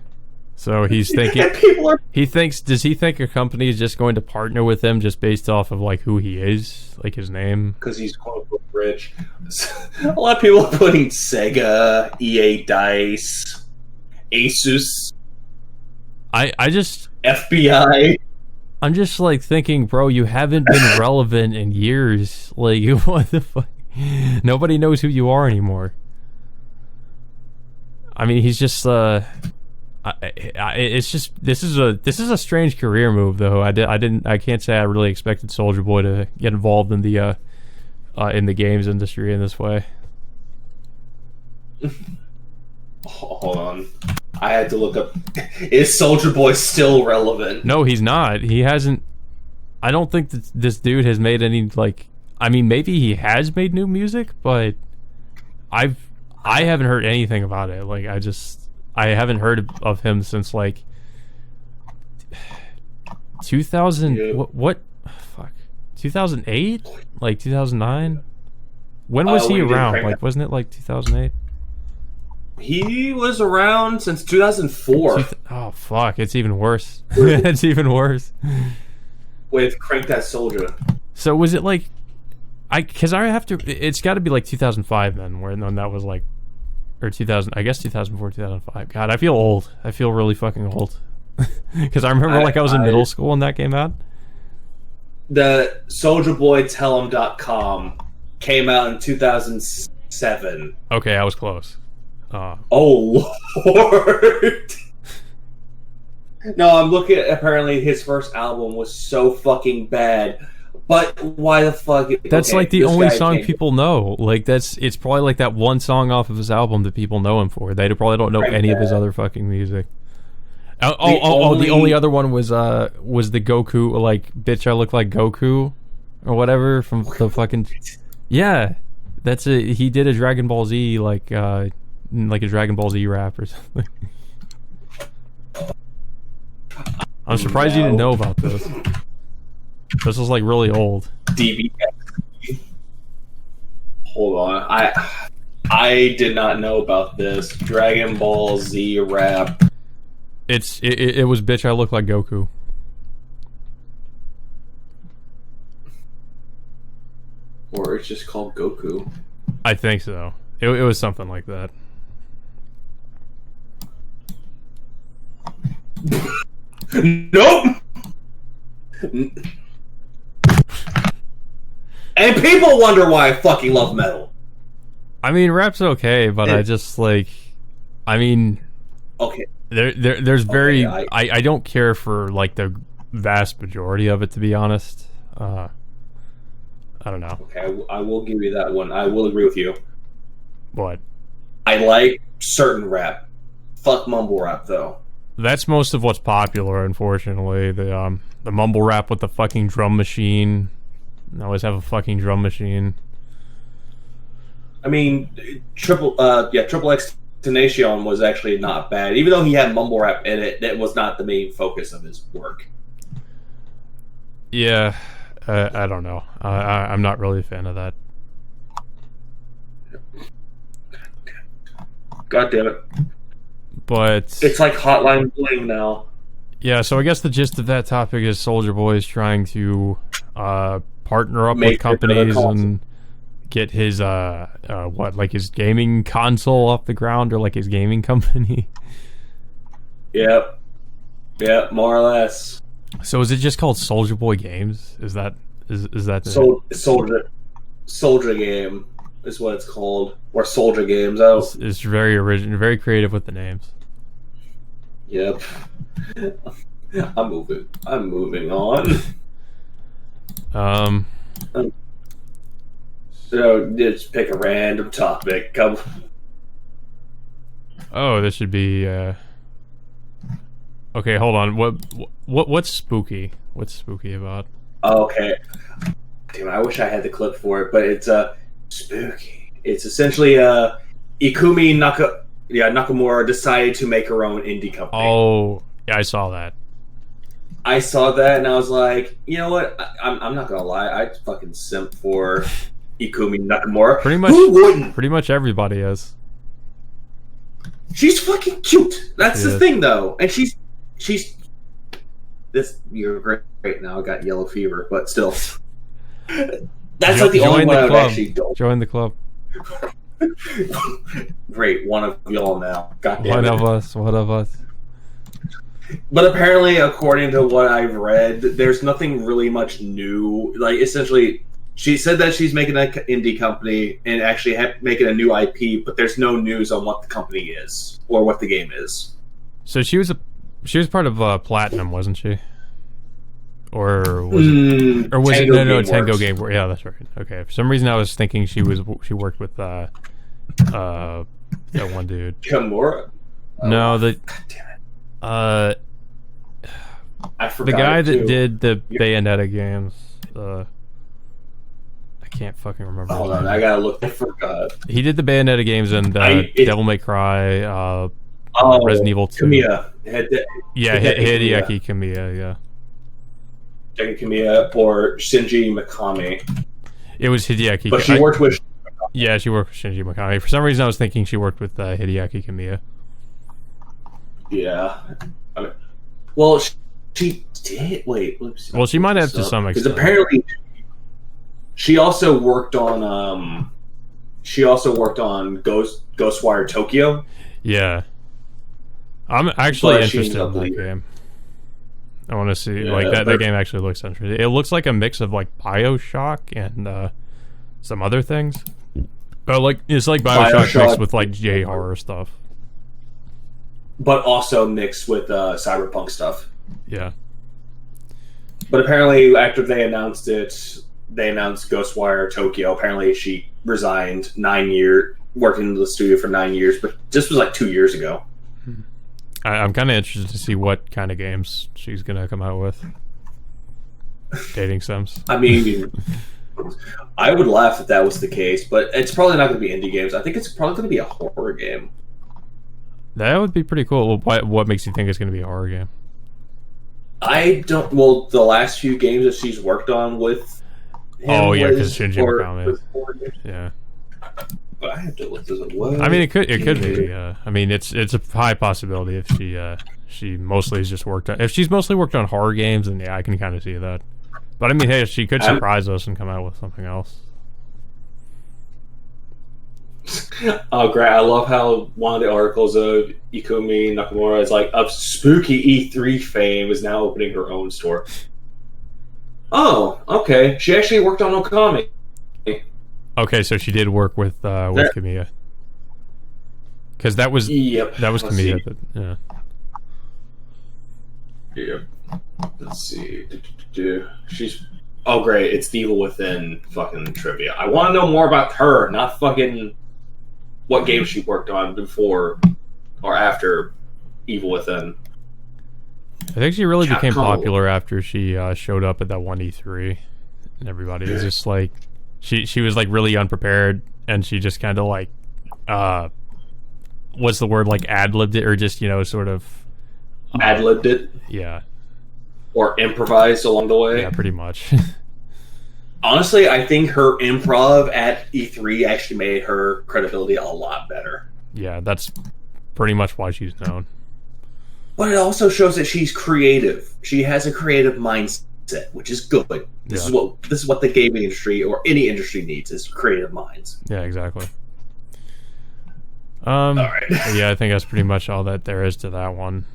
So he's thinking. Does he think a company is just going to partner with him just based off of like who he is, like his name? Because he's quote unquote rich. A lot of people are putting Sega, EA Dice, Asus. I just FBI. I'm just like thinking, bro, you haven't been relevant in years. Like, what the fuck? Nobody knows who you are anymore. I mean, he's just it's just this is a strange career move though. I can't say I really expected Soulja Boy to get involved in the games industry in this way. Hold on, I had to look up. Is Soulja Boy still relevant? No, he's not. He hasn't. I don't think that this dude has made any like. I mean, maybe he has made new music, but I haven't heard anything about it. Like, I haven't heard of him since like 2000. Yeah. What? Fuck. 2008? Like 2009? When was he around? Like, wasn't it like 2008? He was around since 2004. Oh fuck! It's even worse. It's even worse. With Crank That Soldier. So was it like? Because I have to. It's got to be like 2005 then, when that was like, or 2000. I guess 2004, 2005. God, I feel old. I feel really fucking old. Because I remember I was in middle school when that came out. The SouljaBoyTell'em.com came out in 2007. Okay, I was close. Oh Lord. No, I'm looking at, apparently his first album was so fucking bad. But why the fuck? That's okay, like the this only guy song can't- people know. Like it's probably like that one song off of his album that people know him for. They probably don't know Right, any of his yeah. other fucking music. The only- only other one was the Goku, like, bitch I look like Goku or whatever from the fucking. Yeah, that's it. He did a Dragon Ball Z like a Dragon Ball Z rap or something. I'm surprised you didn't know about this. This was like really old. DB. Hold on, I did not know about this Dragon Ball Z rap. It was bitch I look like Goku. Or it's just called Goku. I think so. It was something like that. Nope. And people wonder why I fucking love metal. I mean, rap's okay, but I just like, I mean, Okay. there's very, Okay, I don't care for like the vast majority of it, to be honest. I don't know. Okay, I will give you that one. I will agree with you. What? I like certain rap. Fuck mumble rap though. That's most of what's popular, unfortunately. The mumble rap with the fucking drum machine. I always have a fucking drum machine. I mean, Triple X Tenacion was actually not bad. Even though he had mumble rap in it, that was not the main focus of his work. Yeah, I don't know. I'm not really a fan of that. God damn it. But It's like Hotline Bling now. yeah, so I guess the gist of that topic is Soulja Boy is trying to partner up with Make companies another console. and get his his gaming console off the ground, or like his gaming company. Yep. Yep, more or less. So is it just called Soulja Boy Games? Is that the Soldier Game is what it's called. Or Soldier Games. Oh, It's very original, very creative with the names. yep. I'm moving on. So just pick a random topic. Come. Oh, this should be. Okay, hold on. What's spooky? What's spooky about? Okay. Damn, I wish I had the clip for it, but it's spooky. It's essentially Ikumi Nakamura decided to make her own indie company. Oh, yeah, I saw that. I saw that and I was like, you know what? I'm not gonna lie. I fucking simp for Ikumi Nakamura. Pretty much. Who wouldn't? Pretty much everybody is. She's fucking cute. That's She the is. thing, though. And she's this. You're great now. I got yellow fever, but still. That's like the only one I would actually do. Join the club. Great, one of y'all now. God damn One it. of us. One of us. But apparently, according to what I've read, there's nothing really much new. Like, essentially, she said that she's making an indie company and actually making a new IP, but there's no news on what the company is or what the game is. So she was part of Platinum, wasn't she? Or was it? Or was it? No, Tango Game Works. Yeah, that's right. Okay. For some reason, I was thinking she worked with that one dude. Kimura? No, God damn it. I forgot the guy it, that too. did the Bayonetta games. I can't fucking remember. Hold his on, name. I gotta look. I forgot. He did the Bayonetta games and Devil May Cry, Resident Evil 2. Kamiya. Hideaki Kamiya, yeah. Hideki Kamiya or Shinji Mikami. It was Hideaki. But she worked with... Yeah, she worked with Shinji Mikami. For some reason, I was thinking she worked with Hideaki Kamiya. Yeah. I mean, well, she did... Wait. Well, she might have to some Because extent. apparently she also worked on... Ghostwire Tokyo. Yeah. I'm actually But she interested in ended up that leaving. game. I want to see, Yeah, that but- game actually looks interesting. It looks like a mix of, like, BioShock and some other things. It's like BioShock mixed with, like, J-horror stuff. But also mixed with cyberpunk stuff. Yeah. But apparently, after they announced it, they announced Ghostwire Tokyo. Apparently, she resigned 9 years, working in the studio for 9 years, but this was like 2 years ago. I'm kind of interested to see what kind of games she's gonna come out with. Dating sims. I mean, I would laugh if that was the case, but it's probably not going to be indie games. I think it's probably going to be a horror game. That would be pretty cool. What makes you think it's going to be a horror game? I don't. Well, the last few games that she's worked on with him. Oh yeah, because Shinji Mikami. Yeah. But I have to look this up. What? I mean, it could be. I mean, it's a high possibility if she mostly has just worked on. If she's mostly worked on horror games, then yeah, I can kind of see that. But I mean, hey, she could surprise us and come out with something else. Oh, great! I love how one of the articles of Ikumi Nakamura is like, "Of spooky E3 fame is now opening her own store." Oh, okay. She actually worked on Okami. Okay, so she did work with Kamiya, because that was Kamiya. But, yeah. Yeah. Let's see. She's great. It's the Evil Within fucking trivia. I want to know more about her, not fucking what game she worked on before or after Evil Within. I think she really became popular after she showed up at that one E3, and everybody was just like, she was like really unprepared, and she just kind of like, what's the word, like ad-libbed it, or just, you know, sort of ad-libbed it? Yeah. Or improvised along the way? Yeah, pretty much. Honestly, I think her improv at E3 actually made her credibility a lot better. Yeah, that's pretty much why she's known. But it also shows that she's creative. She has a creative mindset, which is good. This is what the gaming industry or any industry needs, is creative minds. Yeah, exactly. All right. Yeah, I think that's pretty much all that there is to that one.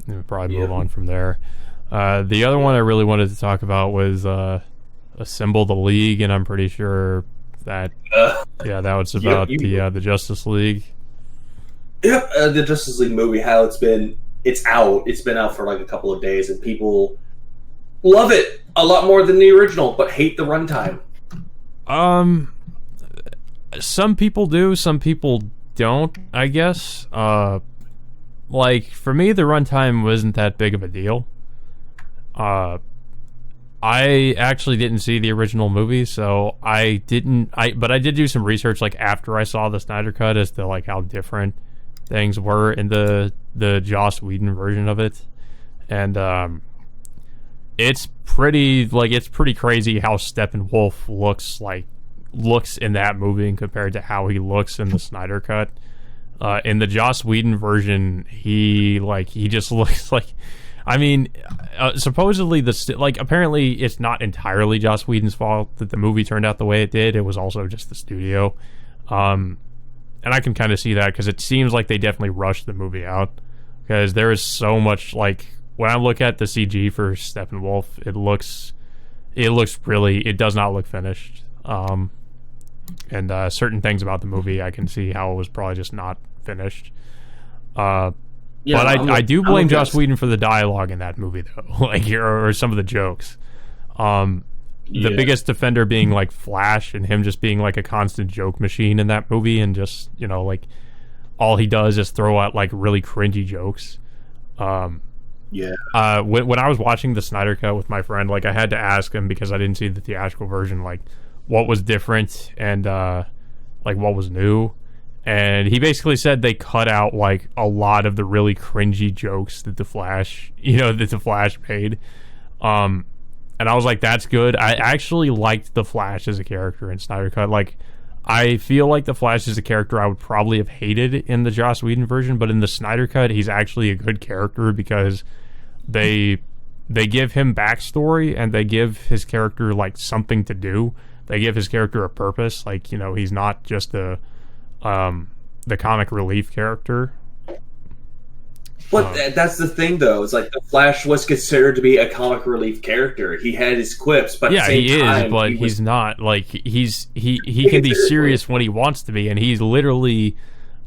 We'll probably move on from there. The other one I really wanted to talk about was Assemble the League, and I'm pretty sure that that was about the Justice League. Yep, the Justice League movie. How it's been out. It's been out for like a couple of days, and people love it a lot more than the original, but hate the runtime. Some people do, some people don't, I guess. Like, for me, the runtime wasn't that big of a deal. I actually didn't see the original movie, so but I did do some research, like, after I saw the Snyder Cut as to, like, how different things were in the Joss Whedon version of it. And, it's pretty crazy how Steppenwolf looks in that movie compared to how he looks in the Snyder Cut. In the Joss Whedon version, he just looks like, I mean, supposedly apparently it's not entirely Joss Whedon's fault that the movie turned out the way it did. It was also just the studio. And I can kind of see that, because it seems like they definitely rushed the movie out, because there is so much, like, when I look at the CG for Steppenwolf, it does not look finished. And certain things about the movie, I can see how it was probably just not finished. But I do blame Joss Whedon for the dialogue in that movie, though, like, or some of the jokes. The biggest defender being, like, Flash, and him just being like a constant joke machine in that movie, and just, you know, like, all he does is throw out, like, really cringy jokes. When I was watching the Snyder Cut with my friend, like, I had to ask him, because I didn't see the theatrical version, like, what was different and like what was new. And he basically said they cut out, like, a lot of the really cringy jokes that the Flash made. And I was like, that's good. I actually liked the Flash as a character in Snyder Cut. Like, I feel like the Flash is a character I would probably have hated in the Joss Whedon version, but in the Snyder Cut, he's actually a good character, because they give him backstory, and they give his character, like, something to do. They give his character a purpose. Like, you know, he's not just the comic relief character. But that's the thing, though. It's like the Flash was considered to be a comic relief character. He had his quips, but at the same time, but he's not. Like, he can be serious when he wants to be, and he's literally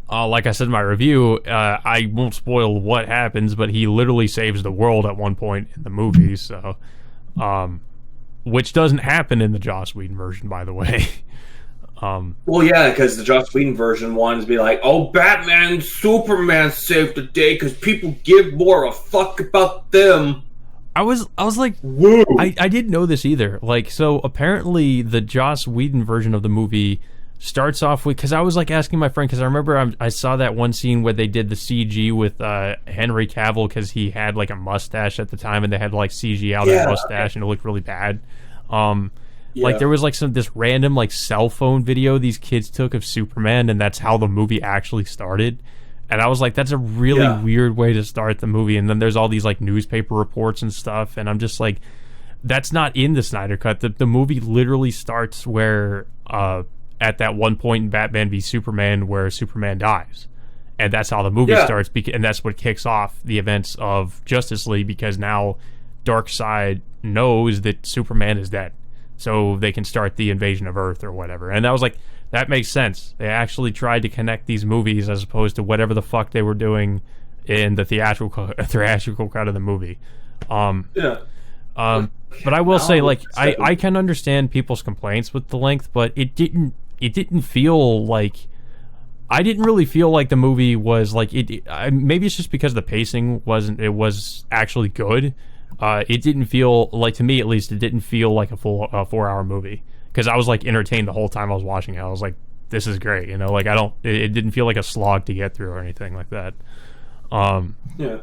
like I said in my review, I won't spoil what happens, but he literally saves the world at one point in the movie. So, which doesn't happen in the Joss Whedon version, by the way. Well, yeah, because the Joss Whedon version wanted to be like, oh, Batman and Superman saved the day because people give more a fuck about them. I was like, whoa. I didn't know this either. Like, so apparently the Joss Whedon version of the movie starts off with, because I was like asking my friend, because I remember I saw that one scene where they did the CG with Henry Cavill because he had like a mustache at the time, and they had like CG out his mustache, and it looked really bad. Like there was like this random like cell phone video these kids took of Superman, and that's how the movie actually started. And I was like, that's a really weird way to start the movie. And then there's all these like newspaper reports and stuff, and I'm just like, that's not in the Snyder Cut. The movie literally starts where at that one point in Batman v Superman where Superman dies, and that's how the movie starts. And that's what kicks off the events of Justice League, because now Darkseid knows that Superman is dead, so they can start the invasion of Earth or whatever. And I was like, that makes sense. They actually tried to connect these movies as opposed to whatever the fuck they were doing in the theatrical cut of the movie. But I will say, like, I can understand people's complaints with the length, but it didn't feel like, I didn't really feel like the movie was like maybe it's just because the pacing was actually good. It didn't feel like, to me at least, it didn't feel like a full 4-hour movie, because I was like entertained the whole time I was watching it. I was like, this is great, you know, like it didn't feel like a slog to get through or anything like that.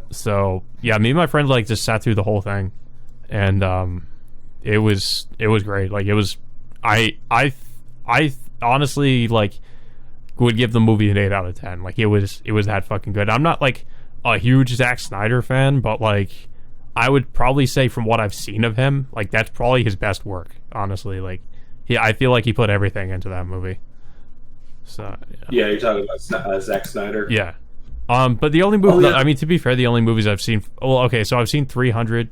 So yeah, me and my friend like just sat through the whole thing, and it was great. Like, it was, I honestly like would give the movie an 8 out of 10. Like, it was that fucking good. I'm not like a huge Zack Snyder fan, but like I would probably say from what I've seen of him, like that's probably his best work, honestly. Like, I feel like he put everything into that movie. So yeah, you're talking about Zack Snyder. Yeah. But the only movie, I mean, to be fair, the only movies I've seen, well, okay, so I've seen 300.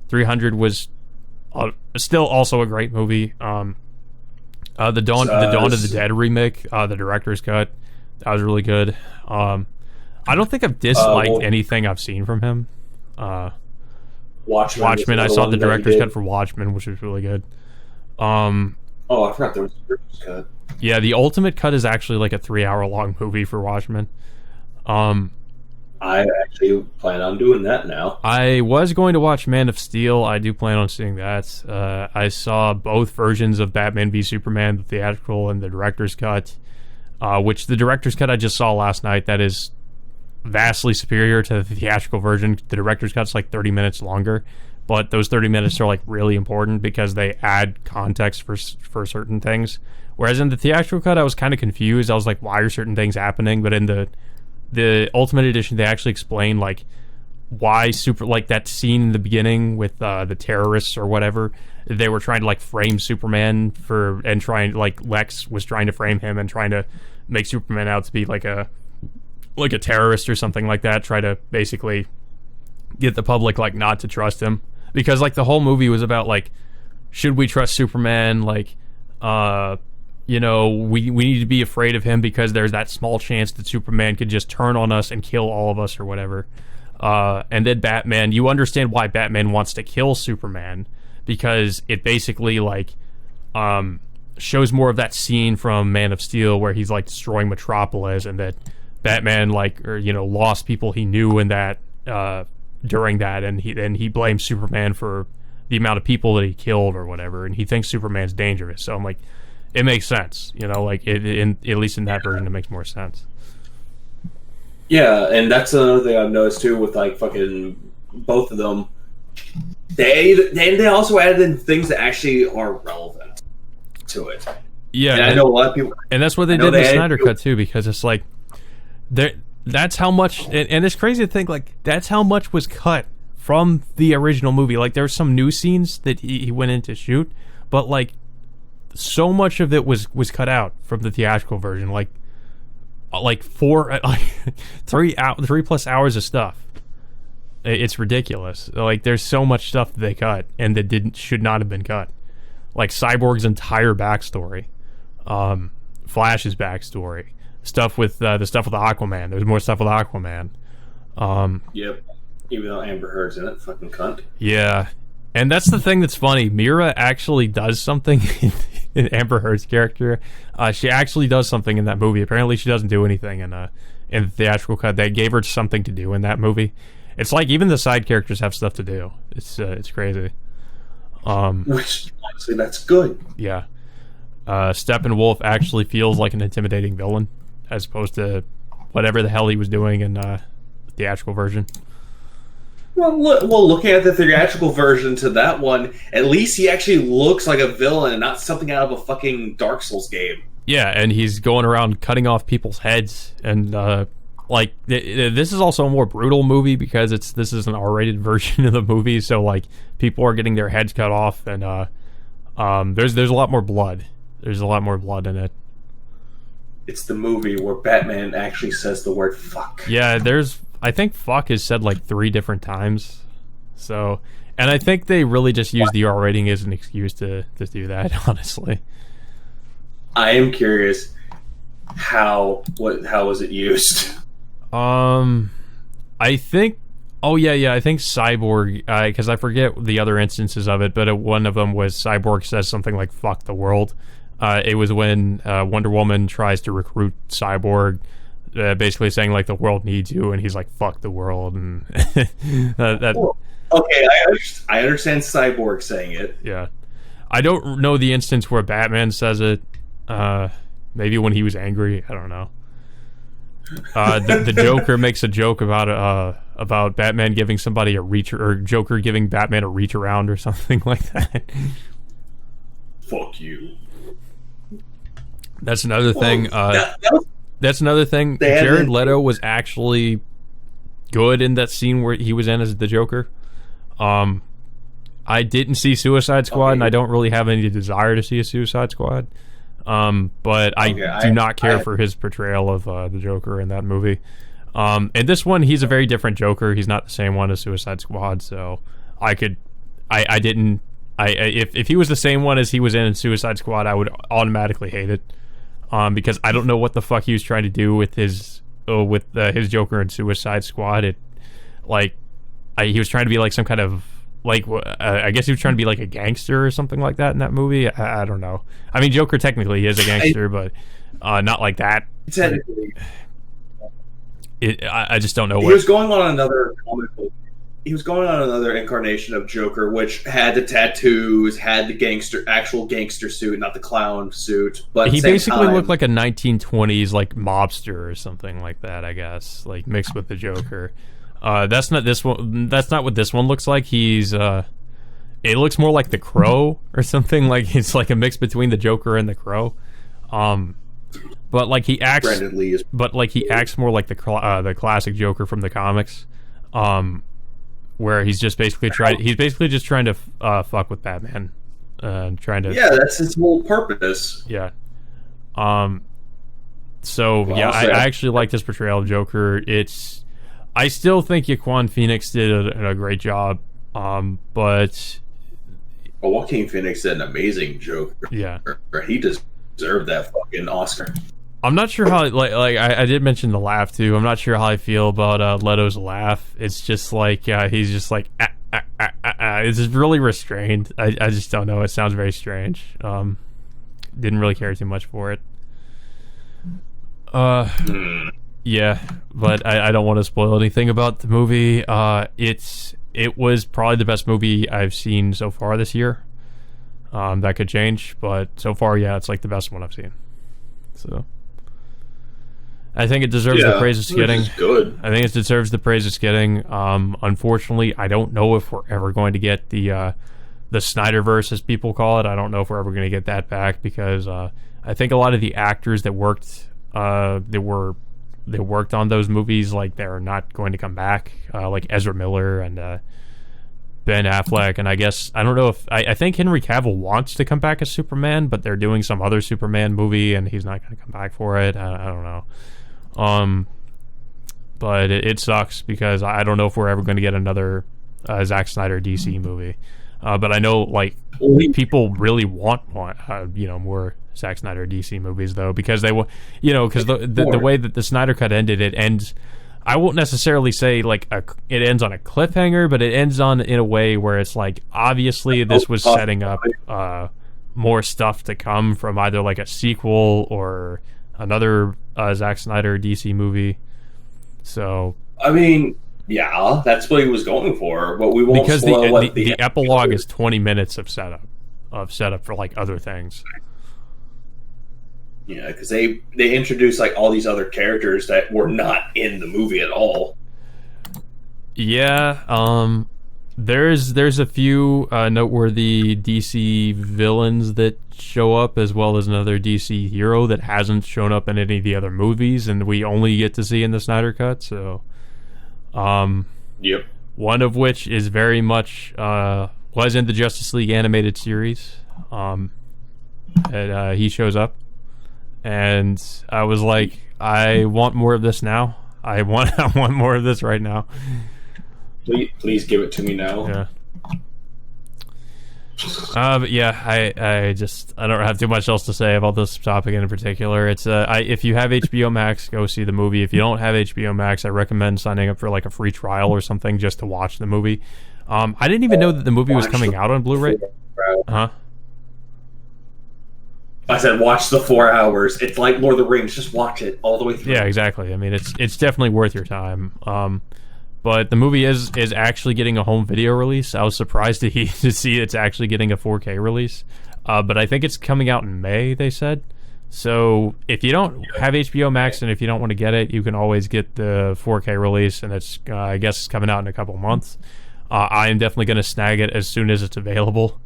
300 was still also a great movie. The Dawn of the Dead remake, the director's cut, that was really good. I don't think I've disliked anything I've seen from him. Watchmen, I saw the director's cut for Watchmen, which was really good. I forgot there was a director's cut. Yeah, the ultimate cut is actually like a 3-hour long movie for Watchmen. I actually plan on doing that now. I was going to watch Man of Steel. I do plan on seeing that. I saw both versions of Batman v Superman, the theatrical and the director's cut, which the director's cut I just saw last night, that is vastly superior to the theatrical version. The director's cut's like 30 minutes longer, but those 30 minutes are like really important because they add context for certain things. Whereas in the theatrical cut, I was kind of confused. I was like, why are certain things happening? But in the Ultimate Edition, they actually explain like why like that scene in the beginning with the terrorists or whatever, they were trying to like frame Superman Lex was trying to frame him and trying to make Superman out to be like a terrorist or something like that, try to basically get the public like not to trust him, because like the whole movie was about like, should we trust Superman? Like, you know, we need to be afraid of him because there's that small chance that Superman could just turn on us and kill all of us or whatever. And then Batman, you understand why Batman wants to kill Superman, because it basically like shows more of that scene from Man of Steel where he's like destroying Metropolis, and that Batman lost people he knew in that during that, and he blames Superman for the amount of people that he killed or whatever, and he thinks Superman's dangerous. So I'm like, it makes sense, you know, like at least in that version, it makes more sense. Yeah, and that's another thing I've noticed too with like fucking both of them. They also added in things that actually are relevant to it. Yeah, and I know a lot of people, and that's what they did in the Snyder Cut too, because it's like that's how much, and it's crazy to think like that's how much was cut from the original movie. Like there's some new scenes that he went in to shoot, but like so much of it was cut out from the theatrical version. Like 3+ hours of stuff. It's ridiculous. Like there's so much stuff that they cut and that should not have been cut. Like Cyborg's entire backstory, Flash's backstory, stuff with the stuff with Aquaman. There's more stuff with Aquaman. Yep. Even though Amber Heard's in it, fucking cunt. Yeah, and that's the thing that's funny. Mira actually does something in Amber Heard's character. She actually does something in that movie. Apparently, she doesn't do anything in the theatrical cut. They gave her something to do in that movie. It's like even the side characters have stuff to do. It's crazy. Which honestly, that's good. Yeah. Steppenwolf actually feels like an intimidating villain as opposed to whatever the hell he was doing in the theatrical version. Well, looking at the theatrical version to that one, at least he actually looks like a villain and not something out of a fucking Dark Souls game. Yeah, and he's going around cutting off people's heads, and this is also a more brutal movie because this is an R-rated version of the movie, so like people are getting their heads cut off, and there's a lot more blood. There's a lot more blood in it. It's the movie where Batman actually says the word fuck. Yeah, I think fuck is said like 3 different times. So, and I think they really just use the R rating as an excuse to do that, honestly. I am curious how was it used? I think I think Cyborg, because I forget the other instances of it, but one of them was Cyborg says something like fuck the world. It was when Wonder Woman tries to recruit Cyborg, basically saying like the world needs you, and he's like fuck the world, and Okay, I understand Cyborg saying it. Yeah, I don't know the instance where Batman says it. Maybe when he was angry, I don't know. The Joker makes a joke about Batman giving somebody a reach, or Joker giving Batman a reach around or something like that. Fuck you. That's another thing. That's another thing. Jared Leto was actually good in that scene where he was in as the Joker. I didn't see Suicide Squad, and I don't really have any desire to see a Suicide Squad. But I do not care for his portrayal of the Joker in that movie. In this one, he's a very different Joker. He's not the same one as Suicide Squad, so if he was the same one as he was in Suicide Squad, I would automatically hate it. Because I don't know what the fuck he was trying to do with his Joker in Suicide Squad. He was trying to be like some kind of I guess he was trying to be like a gangster or something like that in that movie. I don't know. I mean, Joker technically is a gangster, but not like that. Technically, I just don't know. He was going on another comic book. He was going on another incarnation of Joker, which had the tattoos, had the actual gangster suit, not the clown suit. But he basically looked like a 1920s like mobster or something like that, I guess, like mixed with the Joker. That's not this one. That's not what this one looks like. It looks more like the Crow or something. Like it's like a mix between the Joker and the Crow. But like he acts, he acts more like the classic Joker from the comics. Where he's just basically just trying to fuck with Batman, trying to. Yeah, that's his whole purpose. Yeah. So yeah, I actually like this portrayal of Joker. I still think Joaquin Phoenix did a great job, but Joaquin Phoenix did an amazing Joker. Yeah, he deserved that fucking Oscar. I'm not sure how I did mention the laugh too. I'm not sure how I feel about Leto's laugh. It's just like he's just like it's just really restrained. I just don't know. It sounds very strange. Didn't really care too much for it. Yeah, but I don't want to spoil anything about the movie. It was probably the best movie I've seen so far this year. That could change, but so far, yeah, it's like the best one I've seen. So I think it deserves the praise it's getting. Good. I think it deserves the praise it's getting. Unfortunately, I don't know if we're ever going to get the Snyderverse, as people call it. I don't know if we're ever going to get that back because I think a lot of the actors that worked on those movies, like they're not going to come back, like Ezra Miller and Ben Affleck, and I don't know if I think Henry Cavill wants to come back as Superman, but they're doing some other Superman movie and he's not going to come back for it. I don't know. But it sucks because I don't know if we're ever going to get another Zack Snyder DC movie. But I know like people really want more Zack Snyder DC movies though, because they will, because the way that the Snyder Cut ended, it ends. I won't necessarily say like it ends on a cliffhanger, but it ends on in a way where it's like obviously this was setting up more stuff to come from either like a sequel or another Zack Snyder DC movie. So I mean, yeah, that's what he was going for, but we won't because spoil the epilogue is 20 minutes of setup for like other things. Yeah, because they introduced like all these other characters that were not in the movie at all. Yeah, there's a few noteworthy DC villains that show up, as well as another DC hero that hasn't shown up in any of the other movies, and we only get to see in the Snyder Cut. So, yep. One of which is very much was in the Justice League animated series. And he shows up. And I was like, I want more of this now. I want more of this right now. Please give it to me now. Yeah. But yeah, I don't have too much else to say about this topic in particular. It's if you have HBO Max, go see the movie. If you don't have HBO Max, I recommend signing up for like a free trial or something just to watch the movie. I didn't even know that the movie was coming out on Blu-ray. Huh? I said, watch the 4 hours. It's like Lord of the Rings. Just watch it all the way through. Yeah, exactly. I mean, it's definitely worth your time. But the movie is actually getting a home video release. I was surprised to see it's actually getting a 4K release. But I think it's coming out in May, they said. So if you don't have HBO Max and if you don't want to get it, you can always get the 4K release, and it's I guess it's coming out in a couple months. I am definitely going to snag it as soon as it's available.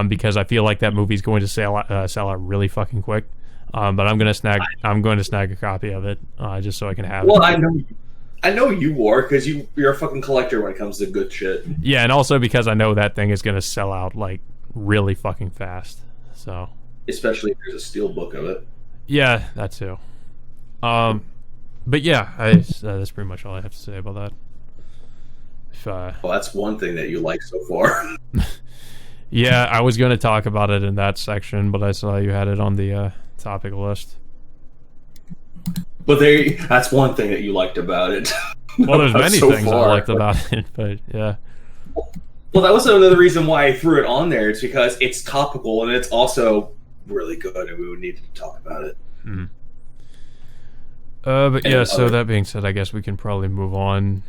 Because I feel like that movie's going to sell out really fucking quick. But I'm going to snag a copy of it just so I can have it. Well, I know you are, because you're a fucking collector when it comes to good shit. Yeah, and also because I know that thing is going to sell out like really fucking fast. So especially if there's a steel book of it. Yeah, that too. But yeah, that's pretty much all I have to say about that. Well, that's one thing that you like so far. Yeah, I was going to talk about it in that section, but I saw you had it on the topic list. But that's one thing that you liked about it. Well, there's many things I liked about it, but yeah. Well, that was another reason why I threw it on there. It's because it's topical, and it's also really good, and we would need to talk about it. Mm. But yeah, so that being said, I guess we can probably move on.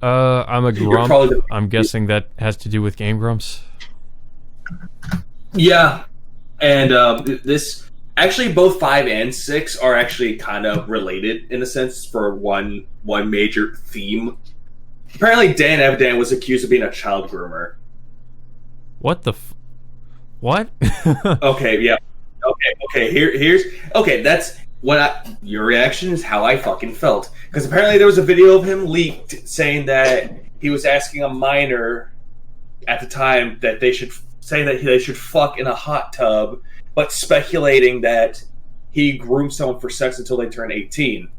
I'm a grump. I'm guessing that has to do with Game Grumps. Yeah, and this actually both 5 and 6 are actually kind of related in a sense for one major theme. Apparently, Dan Evdan was accused of being a child groomer. What the? What? Okay, yeah. Okay. Here's that's. Your reaction is how I fucking felt. Because apparently there was a video of him leaked saying that he was asking a minor at the time that they should fuck in a hot tub, but speculating that he groomed someone for sex until they turn 18.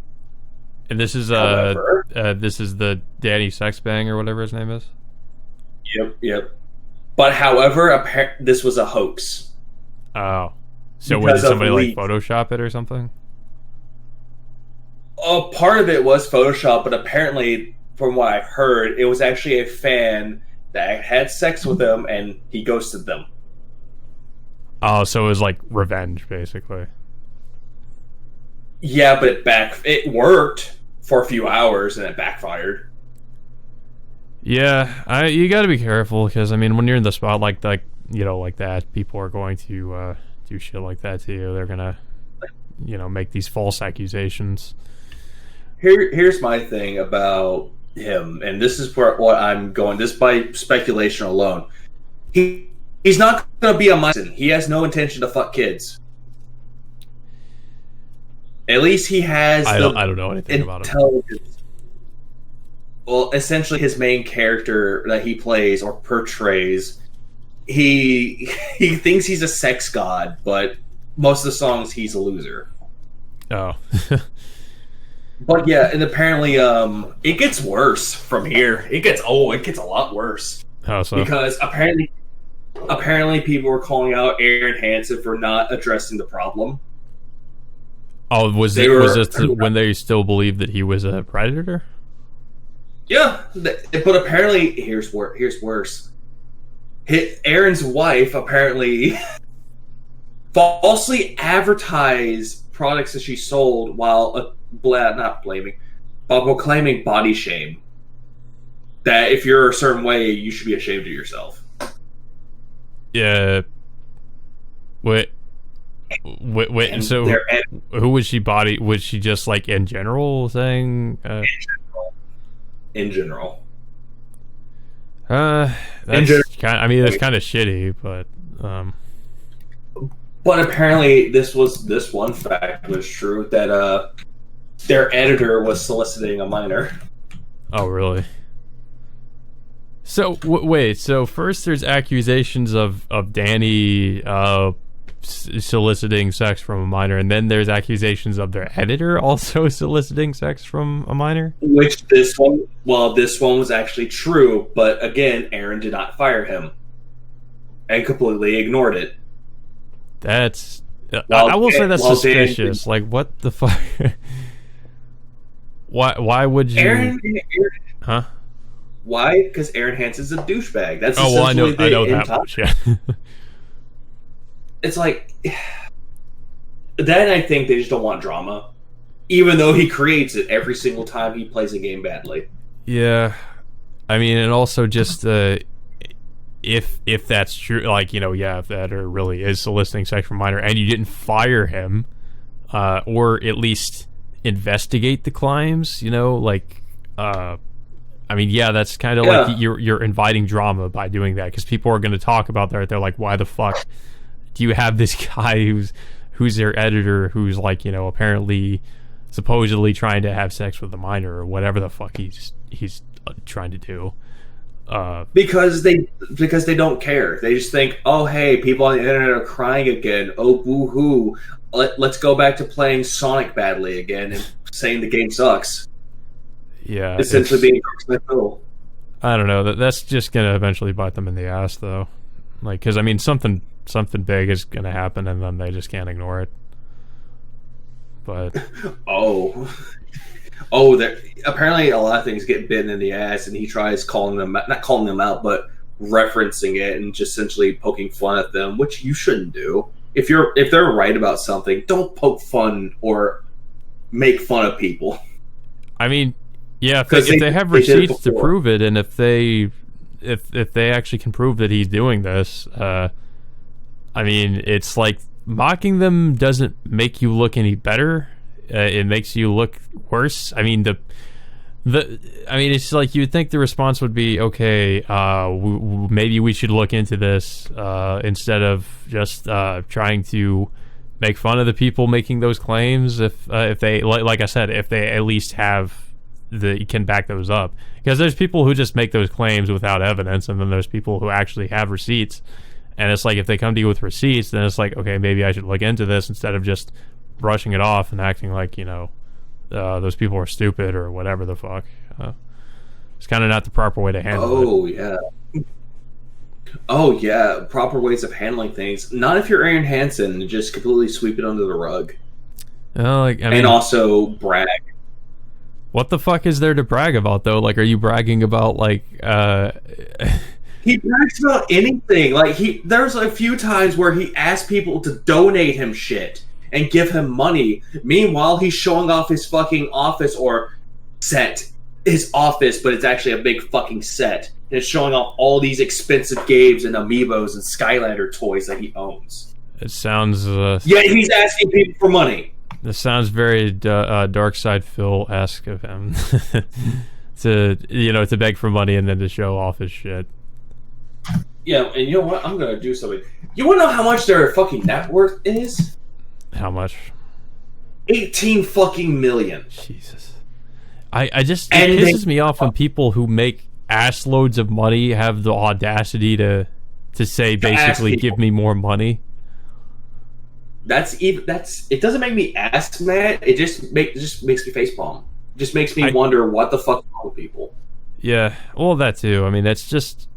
And this is this is the Daddy Sex Bang or whatever his name is? Yep. But however, this was a hoax. Oh. So did somebody like Photoshop it or something? Part of it was Photoshop, but apparently, from what I heard, it was actually a fan that had sex with him, and he ghosted them. Oh, so it was like revenge, basically. Yeah, but it worked for a few hours, and it backfired. Yeah, you got to be careful, because I mean, when you're in the spot like that, people are going to do shit like that to you. They're gonna, make these false accusations. Here's my thing about him, and this is what I'm going. This by speculation alone. He's not going to be a minor. He has no intention to fuck kids. At least he has. I don't know anything about him. Well, essentially, his main character that he plays or portrays, he thinks he's a sex god, but most of the songs he's a loser. Oh. But yeah, and apparently, it gets worse from here. It gets a lot worse. How so? Because apparently, apparently people were calling out Aaron Hansen for not addressing the problem. Oh, was this when they still believed that he was a predator? Yeah, but apparently, here's worse. Aaron's wife apparently falsely advertised products that she sold while not blaming, but proclaiming body shame. That if you're a certain way, you should be ashamed of yourself. Yeah. Wait. And so who was she body? Was she just like in general saying? In general. That's kind. I mean, it's kind of shitty, but. But apparently, this one fact was true that their editor was soliciting a minor. Oh, really? So wait. So first, there's accusations of Danny soliciting sex from a minor, and then there's accusations of their editor also soliciting sex from a minor. Which this one was actually true, but again, Aaron did not fire him and completely ignored it. That's I will say that's suspicious. Like, what the fuck? Why would you? Aaron, huh? Why? Because Aaron Hansen's a douchebag. That's I know that much. Yeah. It's like, then I think they just don't want drama, even though he creates it every single time he plays a game badly. Yeah, I mean, and also just if that's true, like, if that really is soliciting sex from a minor, and you didn't fire him, or at least investigate the claims, I mean, yeah, that's kind of like you're inviting drama by doing that, because people are going to talk about that. They're like, why the fuck do you have this guy who's their editor, who's like, apparently supposedly trying to have sex with a minor or whatever the fuck he's trying to do? Because they don't care. They just think, oh hey, people on the internet are crying again. Oh boo hoo. Let's go back to playing Sonic badly again and saying the game sucks. Yeah, essentially being middle. I don't know. That's just gonna eventually bite them in the ass, though. Like, because I mean, something big is gonna happen, and then they just can't ignore it. But apparently a lot of things get bitten in the ass, and he tries not calling them out, but referencing it and just essentially poking fun at them, which you shouldn't do. If they're right about something, don't poke fun or make fun of people. I mean, yeah, if they have receipts to prove it, and if they actually can prove that he's doing this, I mean, it's like mocking them doesn't make you look any better. It makes you look worse. I mean, it's like you'd think the response would be, okay, maybe we should look into this instead of just trying to make fun of the people making those claims. If they, like I said, if they at least can back those up, because there's people who just make those claims without evidence, and then there's people who actually have receipts. And it's like, if they come to you with receipts, then it's like, okay, maybe I should look into this instead of just brushing it off and acting like, those people are stupid or whatever the fuck. It's kind of not the proper way to handle it. Oh, yeah. Proper ways of handling things. Not if you're Aaron Hansen and just completely sweep it under the rug. And also brag. What the fuck is there to brag about, though? Like, are you bragging about, like... He brags about anything. Like, there's a few times where he asked people to donate him shit and give him money. Meanwhile, he's showing off his fucking office or set. His office, but it's actually a big fucking set. And it's showing off all these expensive games and amiibos and Skylander toys that he owns. It sounds... yeah, he's asking people for money. This sounds very Dark Side Phil-esque of him. to beg for money and then to show off his shit. Yeah, and you know what? I'm gonna do something. You wanna know how much their fucking net worth is? How much? 18 fucking million. Jesus. It pisses me off when people who make ass loads of money have the audacity to say, basically, give me more money. It doesn't make me ass mad. It just makes me facepalm. It just makes me wonder what the fuck is wrong with people. Yeah, well, that too. I mean, it's just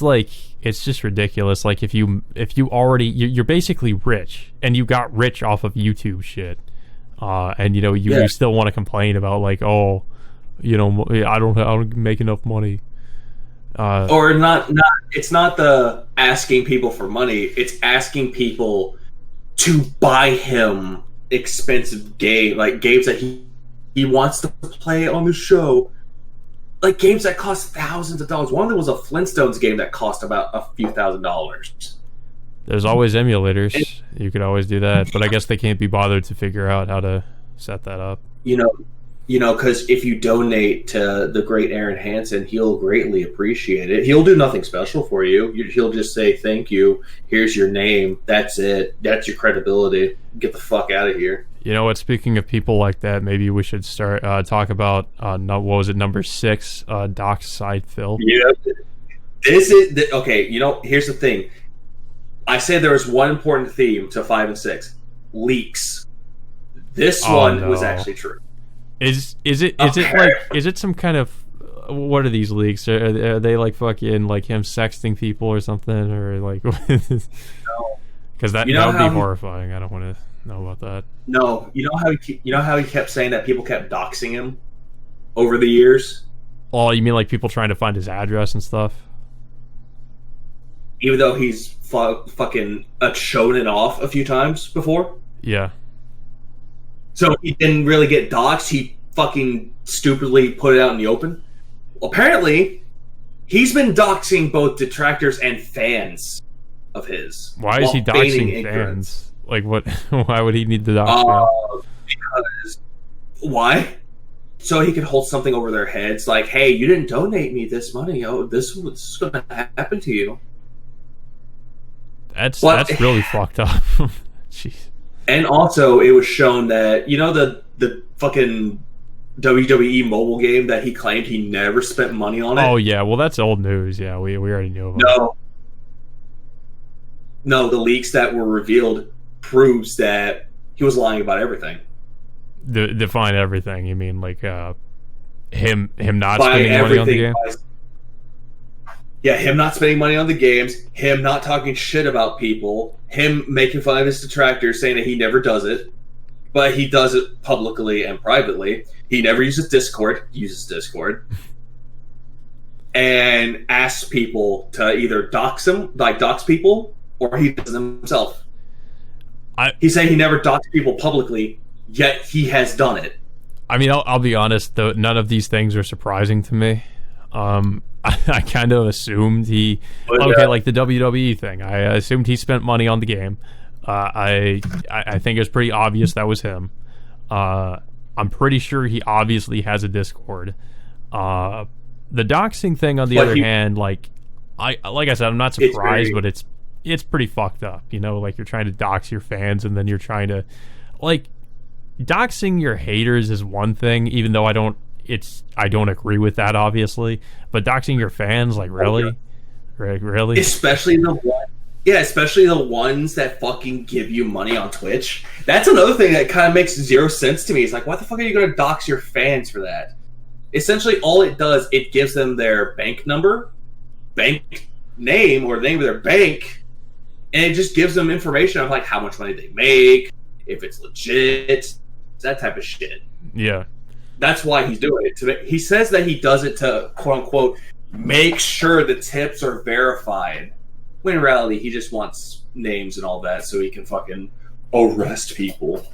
like, it's just ridiculous. Like if you already you're basically rich and you got rich off of YouTube shit, and you still want to complain about like, oh, I don't make enough money. Or not. It's not the asking people for money. It's asking people to buy him expensive games that he wants to play on the show. Like games that cost thousands of dollars. One of them was a Flintstones game that cost about a few $1,000s. There's always emulators. You could always do that, but I guess they can't be bothered to figure out how to set that up. Because if you donate to the great Aaron Hansen, he'll greatly appreciate it. He'll do nothing special for you. He'll just say, thank you, here's your name, that's it. That's your credibility. Get the fuck out of here. You know what, speaking of people like that, maybe we should start talk about, what was it, number 6, Doc's side fill? Yeah. This is, okay, here's the thing. I said there was one important theme to 5 and 6. Leaks. This one was actually true. Is it some kind of, what are these leaks? Are they like fucking like him sexting people or something, or like? No, because that would be horrifying. I don't want to know about that. No, you know how he kept saying that people kept doxing him over the years. Oh, you mean like people trying to find his address and stuff? Even though he's fucking shown it off a few times before. Yeah. So he didn't really get doxxed. He fucking stupidly put it out in the open. Well, apparently, he's been doxing both detractors and fans of his. Why is he doxing fans? Like, what? Why would he need to dox fans? Because why? So he could hold something over their heads, like, "Hey, you didn't donate me this money. Oh, this is going to happen to you." That's really fucked up. Jeez. And also, it was shown that, the fucking WWE mobile game that he claimed he never spent money on it? Oh, yeah. Well, that's old news. Yeah, we already knew about it. No, the leaks that were revealed proves that he was lying about everything. Define everything. You mean, like, him not spending money on the game? Yeah, him not spending money on the games, him not talking shit about people, him making fun of his detractors, saying that he never does it, but he does it publicly and privately. He never uses Discord, and asks people to either dox people, or he does it himself. He's saying he never doxed people publicly, yet he has done it. I mean, I'll be honest, though, none of these things are surprising to me. I kind of assumed like the WWE thing. I assumed he spent money on the game. I think it was pretty obvious that was him. I'm pretty sure he obviously has a Discord. The doxing thing, on the other hand, like I said, I'm not surprised, but it's pretty fucked up. Like you're trying to dox your fans, and then you're trying to, like, doxing your haters is one thing, even though I don't agree with that, obviously. But doxing your fans, like, really? Really? Especially the ones that fucking give you money on Twitch. That's another thing that kind of makes zero sense to me. It's like, why the fuck are you going to dox your fans for that? Essentially, all it does, it gives them their bank number, bank name, or the name of their bank, and it just gives them information of, like, how much money they make, if it's legit, that type of shit. Yeah. That's why he's doing it. He says that he does it to, quote-unquote, make sure the tips are verified. When in reality, he just wants names and all that so he can fucking arrest people.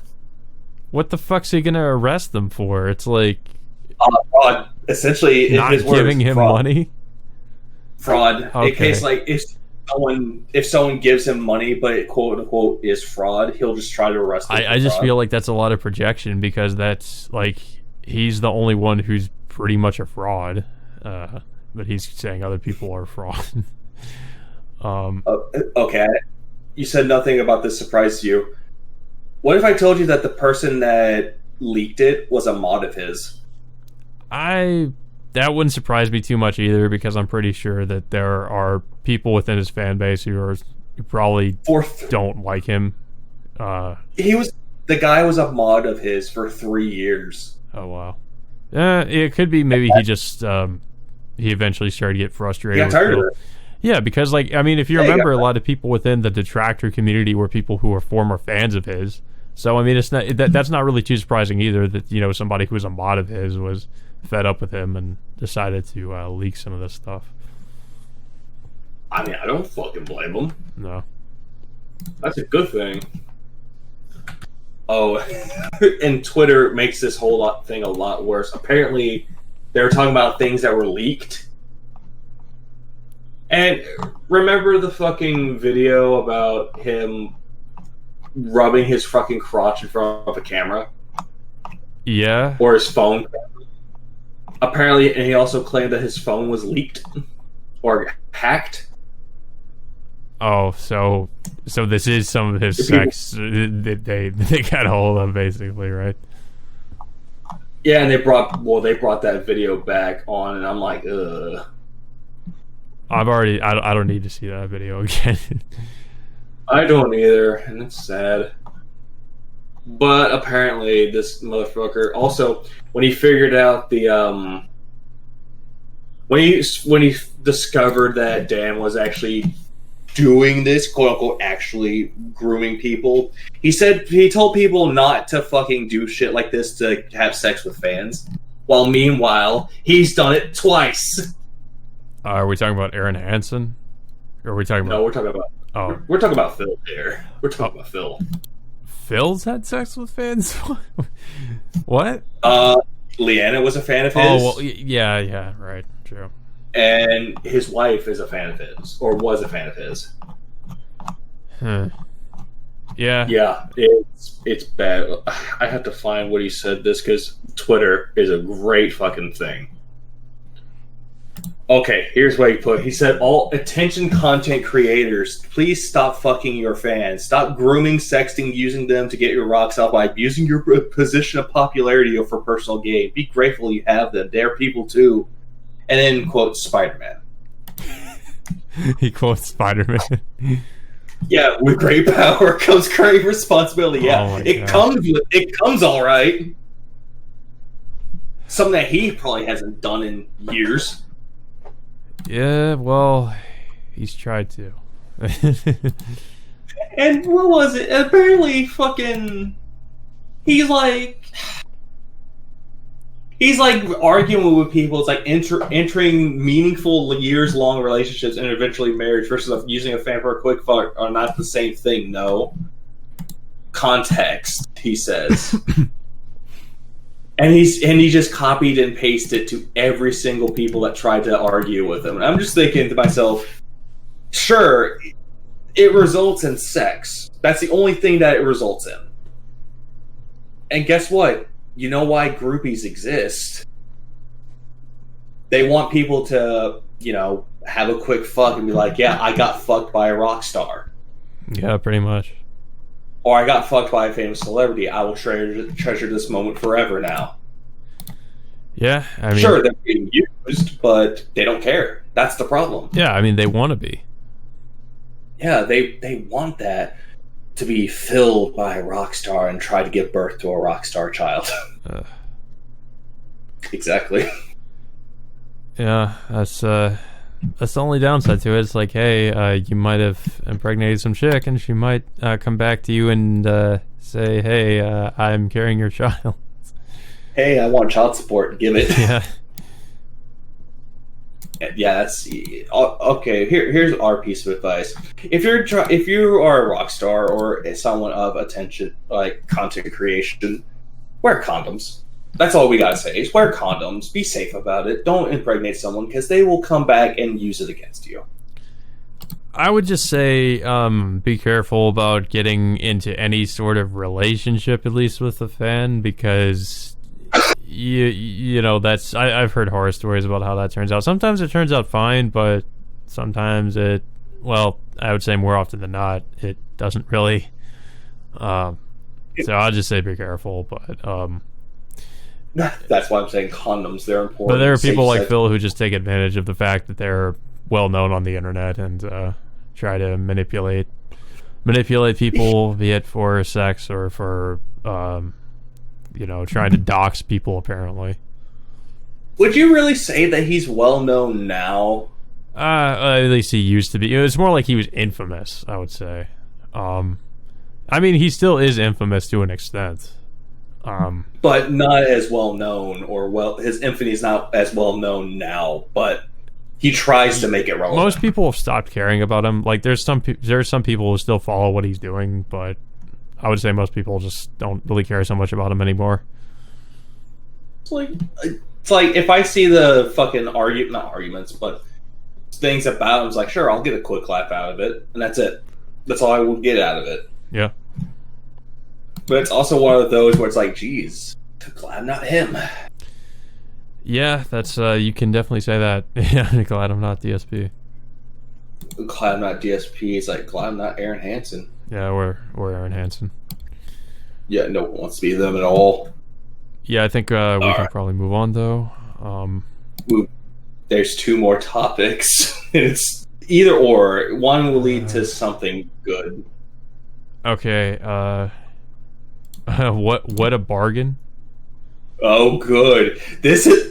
What the fuck's he gonna arrest them for? It's like... fraud. Essentially, not his giving him money? Fraud. Okay. In case, like, if someone gives him money, but it, quote-unquote, is fraud, he'll just try to arrest them. I just feel like that's a lot of projection, because that's, like... He's the only one who's pretty much a fraud, but he's saying other people are fraud. Okay, you said nothing about this surprised you. What if I told you that the person that leaked it was a mod of his? That wouldn't surprise me too much either, because I'm pretty sure that there are people within his fan base who probably don't like him. The guy was a mod of his for 3 years. Oh, wow. It could be maybe he just he eventually started to get frustrated. He got tired of it. Yeah, because, like, I mean, if you remember, a lot of people within the detractor community were people who were former fans of his. So, I mean, it's not that's not really too surprising either that, you know, somebody who was a mod of his was fed up with him and decided to leak some of this stuff. I mean, I don't fucking blame him. No. That's a good thing. Oh, and Twitter makes this whole thing a lot worse. Apparently, they were talking about things that were leaked. And remember the fucking video about him rubbing his fucking crotch in front of a camera? Yeah. Or his phone? Apparently, and he also claimed that his phone was leaked or hacked. Oh, so this is some of his sex that they got a hold of, basically, right? Yeah, and they brought that video back on, and I'm like, ugh. I don't need to see that video again. I don't either, and it's sad. But apparently, this motherfucker also, when he figured out the when he discovered that Dan was actually doing this, quote unquote, actually grooming people, he told people not to fucking do shit like this to have sex with fans. While meanwhile, he's done it twice. Are we talking about Aaron Hansen? Or are we talking about... No, we're talking about... Oh. We're talking about Phil here. We're talking about Phil. Phil's had sex with fans? What? Leanna was a fan of his. Oh, well, yeah, right, true. And his wife is a fan of his, or was a fan of his. Huh. Yeah. Yeah, it's bad. I have to find what he said this, because Twitter is a great fucking thing. Okay, here's what he put. He said, all attention content creators, please stop fucking your fans. Stop grooming, sexting, using them to get your rocks out by abusing your position of popularity for personal gain. Be grateful you have them. They're people too. And then quote Spider-Man. He quotes Spider-Man. Yeah, with great power comes great responsibility. Yeah, oh it comes all right. Something that he probably hasn't done in years. Yeah, well, he's tried to. And what was it? Apparently, fucking, he's like arguing with people. It's like entering meaningful years-long relationships and eventually marriage versus using a fan for a quick fuck are not the same thing. No context, he says. And he just copied and pasted to every single people that tried to argue with him. And I'm just thinking to myself, sure, it results in sex. That's the only thing that it results in. And guess what? You know why groupies exist? They want people to, you know, have a quick fuck and be like, yeah, I got fucked by a rock star. Yeah, pretty much. Or I got fucked by a famous celebrity. I will treasure this moment forever now. Yeah, I mean... Sure, they're being used, but they don't care. That's the problem. Yeah, I mean, they want to be. Yeah, they want that to be filled by a rock star and try to give birth to a rock star child. Exactly. Yeah, that's the only downside to it. It's like, hey, you might have impregnated some chick, and she might come back to you and say, hey, I'm carrying your child. Hey, I want child support. Give it. Yeah. Yeah, that's okay. Here's our piece of advice: if you are a rock star or someone of attention, like content creation, wear condoms. That's all we gotta say. Is wear condoms. Be safe about it. Don't impregnate someone because they will come back and use it against you. I would just say, be careful about getting into any sort of relationship, at least with a fan, because you know that's I've heard horror stories about how that turns out. Sometimes it turns out fine, but sometimes I would say more often than not, it doesn't really. So I'll just say be careful, but that's why I'm saying condoms. They're important. But there are people like Phil who just take advantage of the fact that they're well known on the internet and try to manipulate people, be it for sex or for trying to dox people. Apparently, would you really say that he's well known now? At least he used to be. It was more like he was infamous, I would say. I mean, he still is infamous to an extent. But not as well known, his infamy is not as well known now, but he tries to make it relevant. Most people have stopped caring about him. Like, there's some people who still follow what he's doing, but I would say most people just don't really care so much about him anymore. It's like if I see the fucking not arguments, but things about him, it's like, sure, I'll get a quick laugh out of it, and that's it. That's all I will get out of it. Yeah. But it's also one of those where it's like, geez, glad I'm not him. Yeah, that's you can definitely say that. Yeah, glad I'm not DSP. Glad I'm not DSP. It's like, glad I'm not Aaron Hansen. Yeah, we're Aaron Hansen. Yeah, no one wants to be them at all. Yeah, I think we can probably move on though. There's two more topics. It's either or. One will lead to something good. Okay. What a bargain. Oh, good.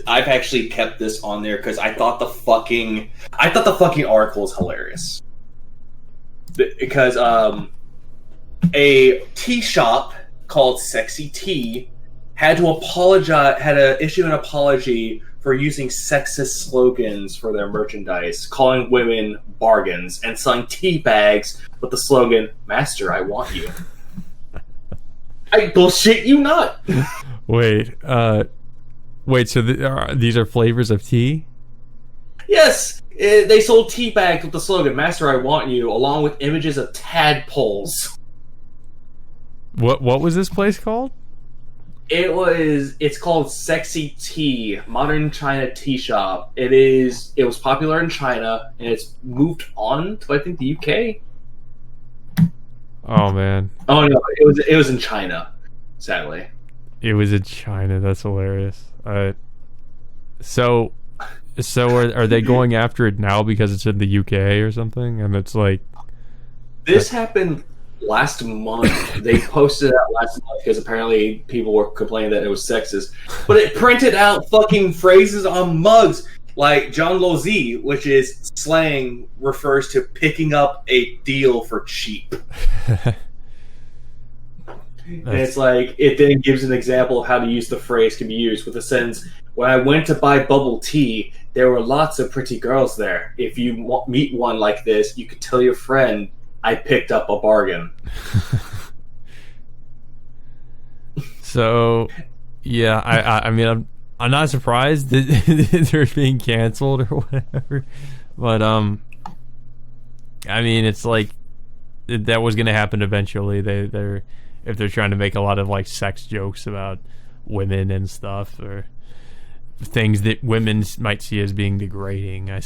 I've actually kept this on there because I thought the fucking article is hilarious. Because a tea shop called Sexy Tea had to issue an apology for using sexist slogans for their merchandise, calling women bargains and selling tea bags with the slogan, "Master, I want you." I bullshit you not. Wait, so these are flavors of tea? Yes, they sold tea bags with the slogan, "Master, I want you," along with images of tadpoles. What was this place called? It's called Sexy Tea, Modern China Tea Shop. It was popular in China, and it's moved on to, I think, the UK. Oh man. Oh no, it was in China, sadly. It was in China. That's hilarious. So are they going after it now because it's in the UK or something? And it's like, this happened last month. They posted it out last month because apparently people were complaining that it was sexist. But it printed out fucking phrases on mugs like John Lozi, which is slang, refers to picking up a deal for cheap. And it's like, it then gives an example of how to use the phrase can be used with the sentence, "When I went to buy bubble tea, there were lots of pretty girls there. If you meet one like this, you could tell your friend I picked up a bargain." So, yeah, I mean, I'm not surprised that they're being canceled or whatever, but I mean, it's like that was going to happen eventually. If they're trying to make a lot of like sex jokes about women and stuff, or things that women might see as being degrading, I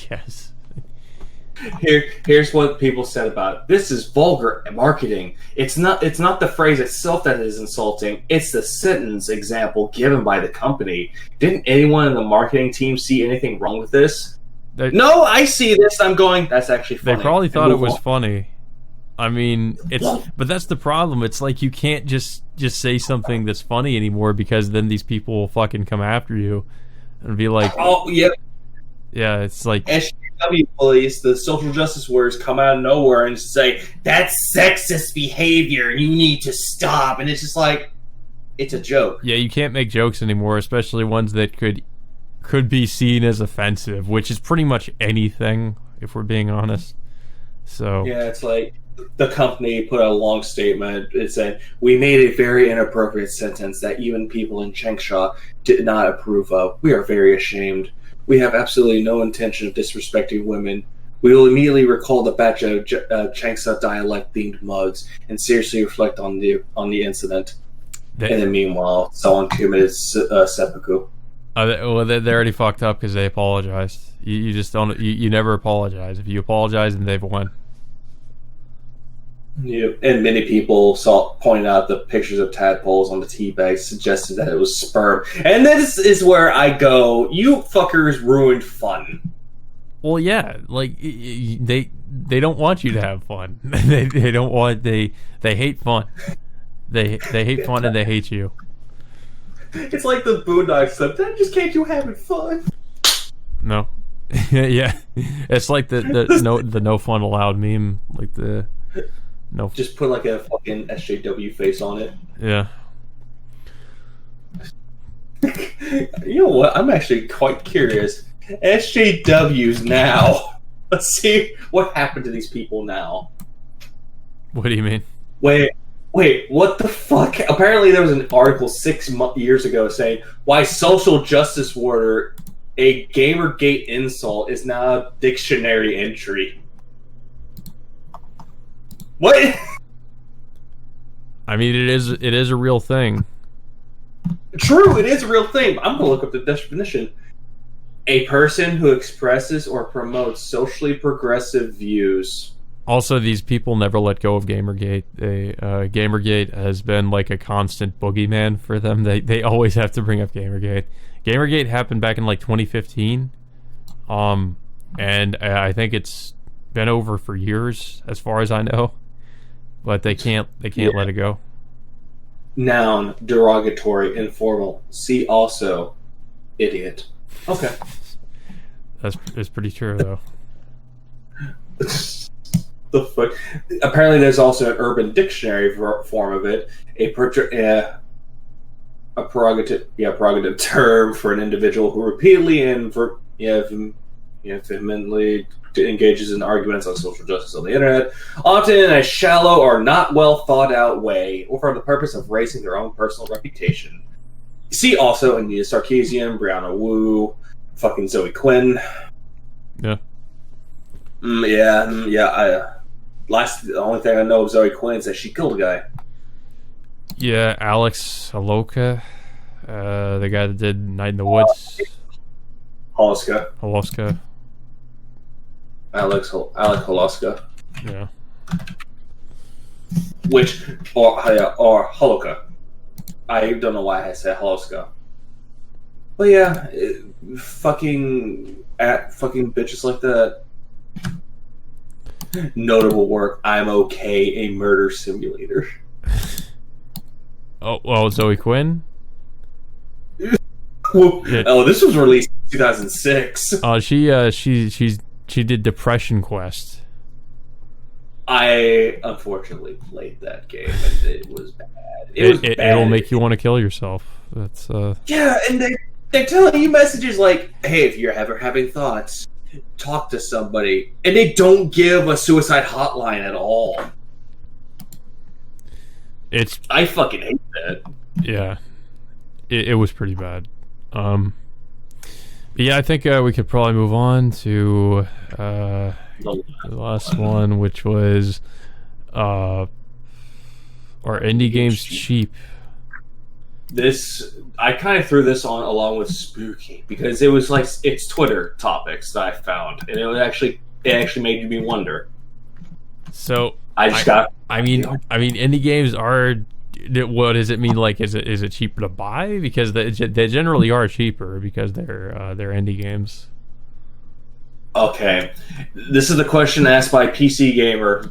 guess. Here's what people said about it. "This is vulgar marketing. It's not the phrase itself that is insulting. It's the sentence example given by the company. Didn't anyone in the marketing team see anything wrong with this?" No, I see this. I'm going, that's actually funny. They probably thought it was funny. I mean, but that's the problem. It's like you can't just say something that's funny anymore, because then these people will fucking come after you and be like, "Oh, yeah." Yeah, it's like SJW police, the social justice warriors, come out of nowhere and say, "That's sexist behavior. You need to stop." And it's just like, it's a joke. Yeah, you can't make jokes anymore, especially ones that could be seen as offensive, which is pretty much anything, if we're being honest. So yeah, it's like the company put out a long statement. It said, "We made a very inappropriate sentence that even people in Changsha did not approve of. We are very ashamed. We have absolutely no intention of disrespecting women. We will immediately recall the batch of Changsha dialect-themed mugs and seriously reflect on the incident." And then meanwhile, someone committed seppuku. Well, they already fucked up because they apologized. You just don't. You never apologize. If you apologize, then they've won. Yeah, and many people pointed out the pictures of tadpoles on the tea bag, suggested that it was sperm. And this is where I go, you fuckers ruined fun. Well, yeah, like they don't want you to have fun. they don't want they hate fun. They hate fun and they hate you. It's like the Boondocks stuff. Then just can't you having fun? No. Yeah, it's like the no fun allowed meme, like the no. Just put like a fucking SJW face on it. Yeah. You know what? I'm actually quite curious. SJWs now. Let's see what happened to these people now. What do you mean? Wait, what the fuck? Apparently there was an article 6 years ago saying why social justice warrior, a Gamergate insult, is now a dictionary entry. What? I mean, it is a real thing. True, it is a real thing. I'm going to look up the definition. A person who expresses or promotes socially progressive views. Also, these people never let go of Gamergate. Gamergate has been like a constant boogeyman for them. They always have to bring up Gamergate. Gamergate happened back in like 2015, and I think it's been over for years, as far as I know. But they can't let it go. Noun, derogatory, informal. See also, idiot. Okay. That's pretty true, though. The fuck? Apparently, there's also an Urban Dictionary form of it. A prerogative term for an individual who repeatedly and vehemently engages in arguments on social justice on the internet, often in a shallow or not well thought out way, or for the purpose of raising their own personal reputation. See also Anita Sarkeesian, Brianna Wu, fucking Zoe Quinn. Yeah. The only thing I know of Zoe Quinn is that she killed a guy. Yeah, Alex Holoka, the guy that did Night in the Woods. Holoska. Alex Holoska. Yeah. Or Holoka. I don't know why I said Holoska. But yeah, fucking bitches like that. Notable work. I'm okay. A murder simulator. Oh, Zoe Quinn. Yeah. Oh, this was released in 2006. She did Depression Quest. I unfortunately played that game and it was bad. It'll make you want to kill yourself. That's yeah, and they're telling you messages like, "Hey, if you're ever having thoughts, talk to somebody," and they don't give a suicide hotline at all. I fucking hate that. Yeah, it was pretty bad. But yeah, I think we could probably move on to the last one, which was are indie games cheap? I kind of threw this on along with Spooky because it was like it's Twitter topics that I found, and it actually made me wonder. So I mean, indie games are. What does it mean? Like, is it cheaper to buy? Because they generally are cheaper because they're indie games. Okay, this is the question asked by PC Gamer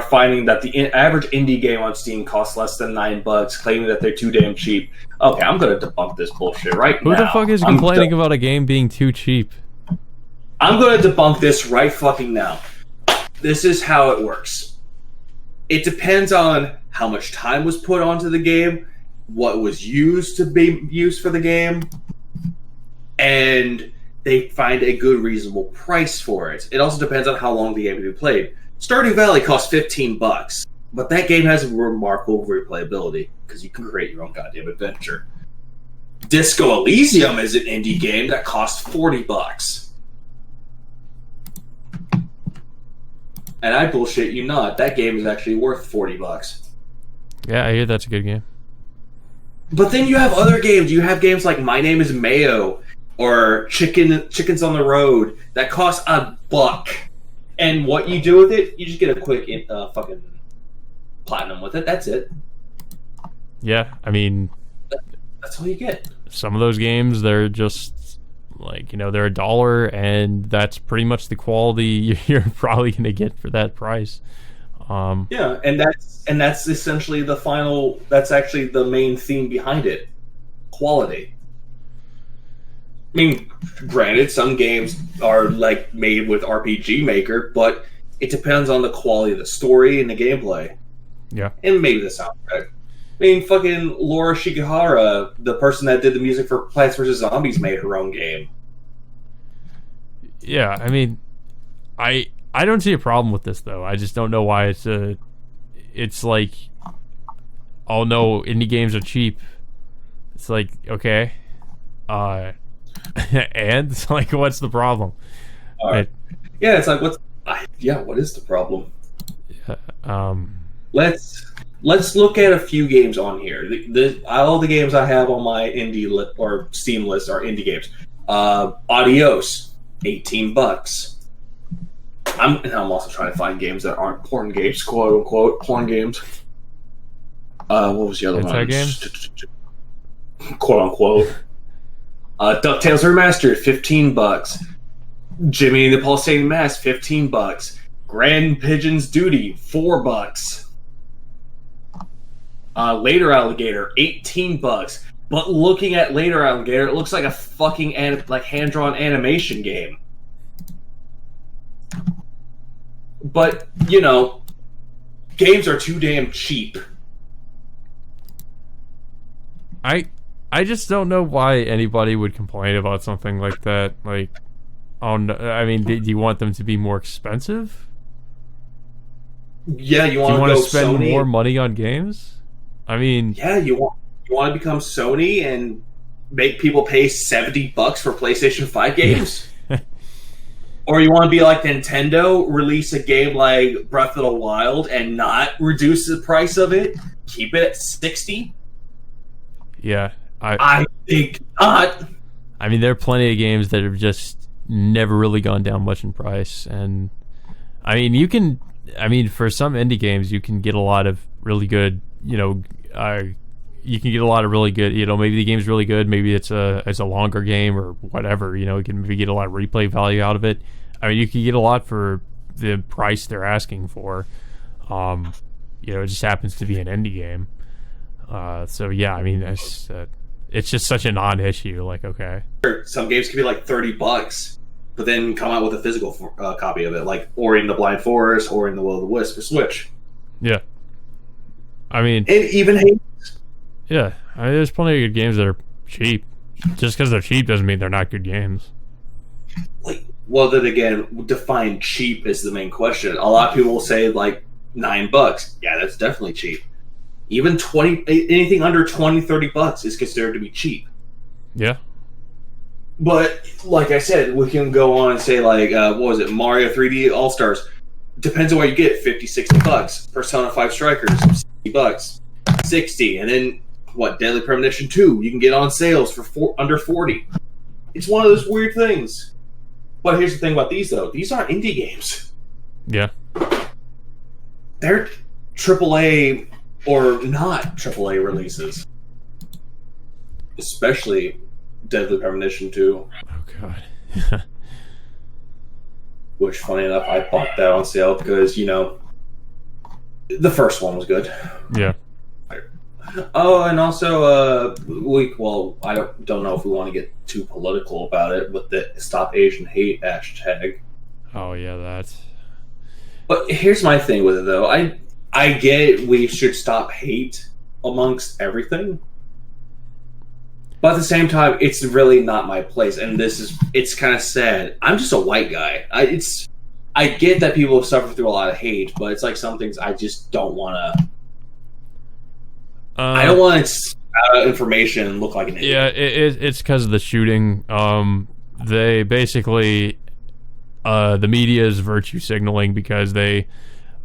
finding that the average indie game on Steam costs less than $9, claiming that they're too damn cheap. Okay, I'm gonna debunk this bullshit now. Who the fuck is complaining about a game being too cheap? I'm gonna debunk this right fucking now. This is how it works. It depends on how much time was put onto the game, what was used to be used for the game, and they find a good, reasonable price for it. It also depends on how long the game has been played. Stardew Valley costs $15, but that game has remarkable replayability because you can create your own goddamn adventure. Disco Elysium is an indie game that costs $40. And I bullshit you not. That game is actually worth $40. Yeah, I hear that's a good game. But then you have other games. You have games like My Name is Mayo or Chickens on the Road that cost $1. And what you do with it, you just get a quick fucking platinum with it. That's it. Yeah, I mean, that's all you get. Some of those games, they're just like, they're $1, and that's pretty much the quality you're probably going to get for that price. Yeah, and that's essentially the final. That's actually the main theme behind it: quality. mean, granted, some games are like made with RPG Maker, but it depends on the quality of the story and the gameplay. Yeah. And maybe the soundtrack. I mean, fucking Laura Shigihara, the person that did the music for Plants vs. Zombies, made her own game. Yeah, I mean, I don't see a problem with this though. I just don't know why it's like, oh no, indie games are cheap. It's like, okay, and it's like, what's the problem? Right. Yeah, it's like, what is the problem? Let's look at a few games on here. All the games I have on my indie list or Steam list are indie games. Adios, $18. I'm also trying to find games that aren't porn games, quote unquote porn games. What was the other one? Games? Quote unquote. DuckTales Remastered, $15. Jimmy and the Pulsating Mask, $15. Grand Pigeon's Duty, $4. Later Alligator, $18. But looking at Later Alligator, it looks like a fucking hand-drawn animation game. But, you know, games are too damn cheap. I just don't know why anybody would complain about something like that. Like, oh no, I mean, do you want them to be more expensive? Yeah, you want to spend more money on games? I mean, yeah, you want to become Sony and make people pay $70 for PlayStation 5 games? Or you want to be like Nintendo, release a game like Breath of the Wild and not reduce the price of it, keep it at $60? Yeah, I think not. I mean, there are plenty of games that have just never really gone down much in price, and I mean, for some indie games, you can get a lot of really good, you know, you can get a lot of really good, you know, maybe the game's really good, maybe it's a longer game or whatever, you know, you can maybe get a lot of replay value out of it. I mean, you can get a lot for the price they're asking for. You know, it just happens to be an indie game. So yeah, I mean, it's just such a non-issue. Like, okay, some games can be like $30, but then come out with a physical copy of it, like Ori and the Blind Forest, Ori and the Will of the Wisp for Switch. Yeah, I mean, and even Hades. Yeah, I mean, there's plenty of good games that are cheap. Just because they're cheap doesn't mean they're not good games. Like, well, then again, define cheap is the main question. A lot of people will say like $9. Yeah, that's definitely cheap. Even anything under $20-$30 is considered to be cheap. Yeah. But like I said, we can go on and say like, what was it, Mario 3D All Stars? Depends on what you get, $50-$60. Persona 5 Strikers, $60. 60, and then what? Deadly Premonition 2, you can get on sales for under 40. It's one of those weird things. But here's the thing about these though: these aren't indie games. Yeah, they're AAA or not AAA releases. Especially Deadly Premonition 2. Oh god. Which, funny enough, I bought that on sale because, you know, the first one was good. Yeah. Oh, and also, I don't know if we want to get too political about it with the Stop Asian Hate hashtag. Oh yeah, that. But here's my thing with it, though. I get we should stop hate amongst everything, but at the same time, it's really not my place. And it's kind of sad. I'm just a white guy. I get that people have suffered through a lot of hate, but it's like some things I just don't want to. I don't want information look like an idiot. Yeah, it's because of the shooting. They basically, the media is virtue signaling because they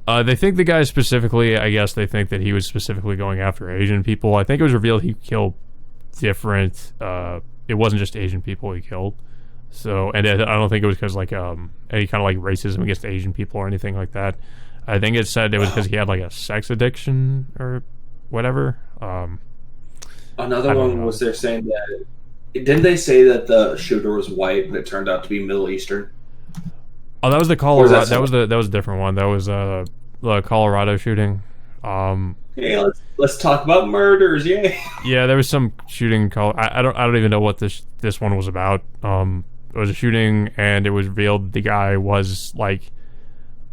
think the guy specifically, I guess they think that he was specifically going after Asian people. I think it was revealed he killed different, it wasn't just Asian people he killed. So, and I don't think it was because like any kind of like racism against Asian people or anything like that. I think it said it was because he had like a sex addiction or whatever. Another one was there saying that, didn't they say that the shooter was white but it turned out to be Middle Eastern? Oh, that was the Colorado. That was a different one. That was the Colorado shooting. Yeah, let's talk about murders. Yay! Yeah, there was some shooting in Colorado. I don't even know what this one was about. It was a shooting, and it was revealed the guy was like,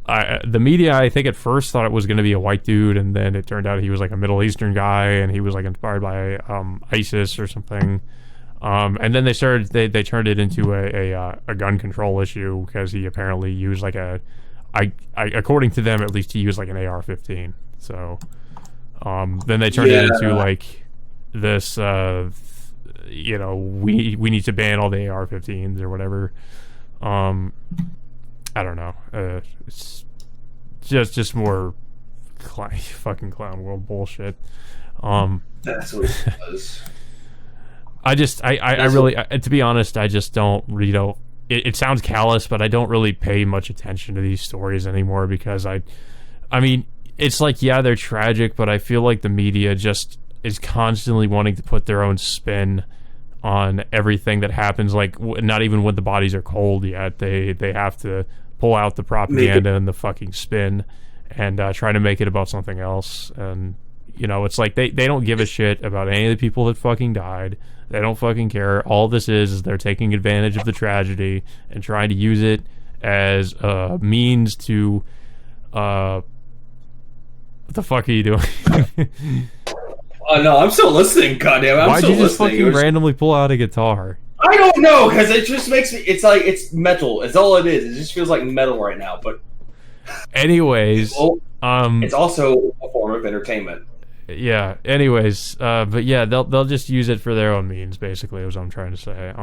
the media, I think at first thought it was going to be a white dude, and then it turned out he was like a Middle Eastern guy, and he was like inspired by ISIS or something. And then they turned it into a gun control issue because he apparently used like according to them at least, he used like an AR-15. So then they turned it into like this, we need to ban all the AR-15s or whatever. I don't know. It's just more fucking clown world bullshit. That's what it was. I really, to be honest, I just don't, it sounds callous, but I don't really pay much attention to these stories anymore because I mean, it's like, yeah, they're tragic, but I feel like the media just is constantly wanting to put their own spin on everything that happens. Like, not even when the bodies are cold yet, they have to pull out the propaganda and the fucking spin and try to make it about something else. And, it's like they don't give a shit about any of the people that fucking died. They don't fucking care. All this is they're taking advantage of the tragedy and trying to use it as a means to what the fuck are you doing? No, I'm still listening, goddamn. Why'd you just fucking randomly pull out a guitar? I don't know, because it just makes me... It's like, it's metal. It's all it is. It just feels like metal right now, but... Anyways... it's also a form of entertainment. Yeah, anyways, but yeah, they'll just use it for their own means, basically, is what I'm trying to say.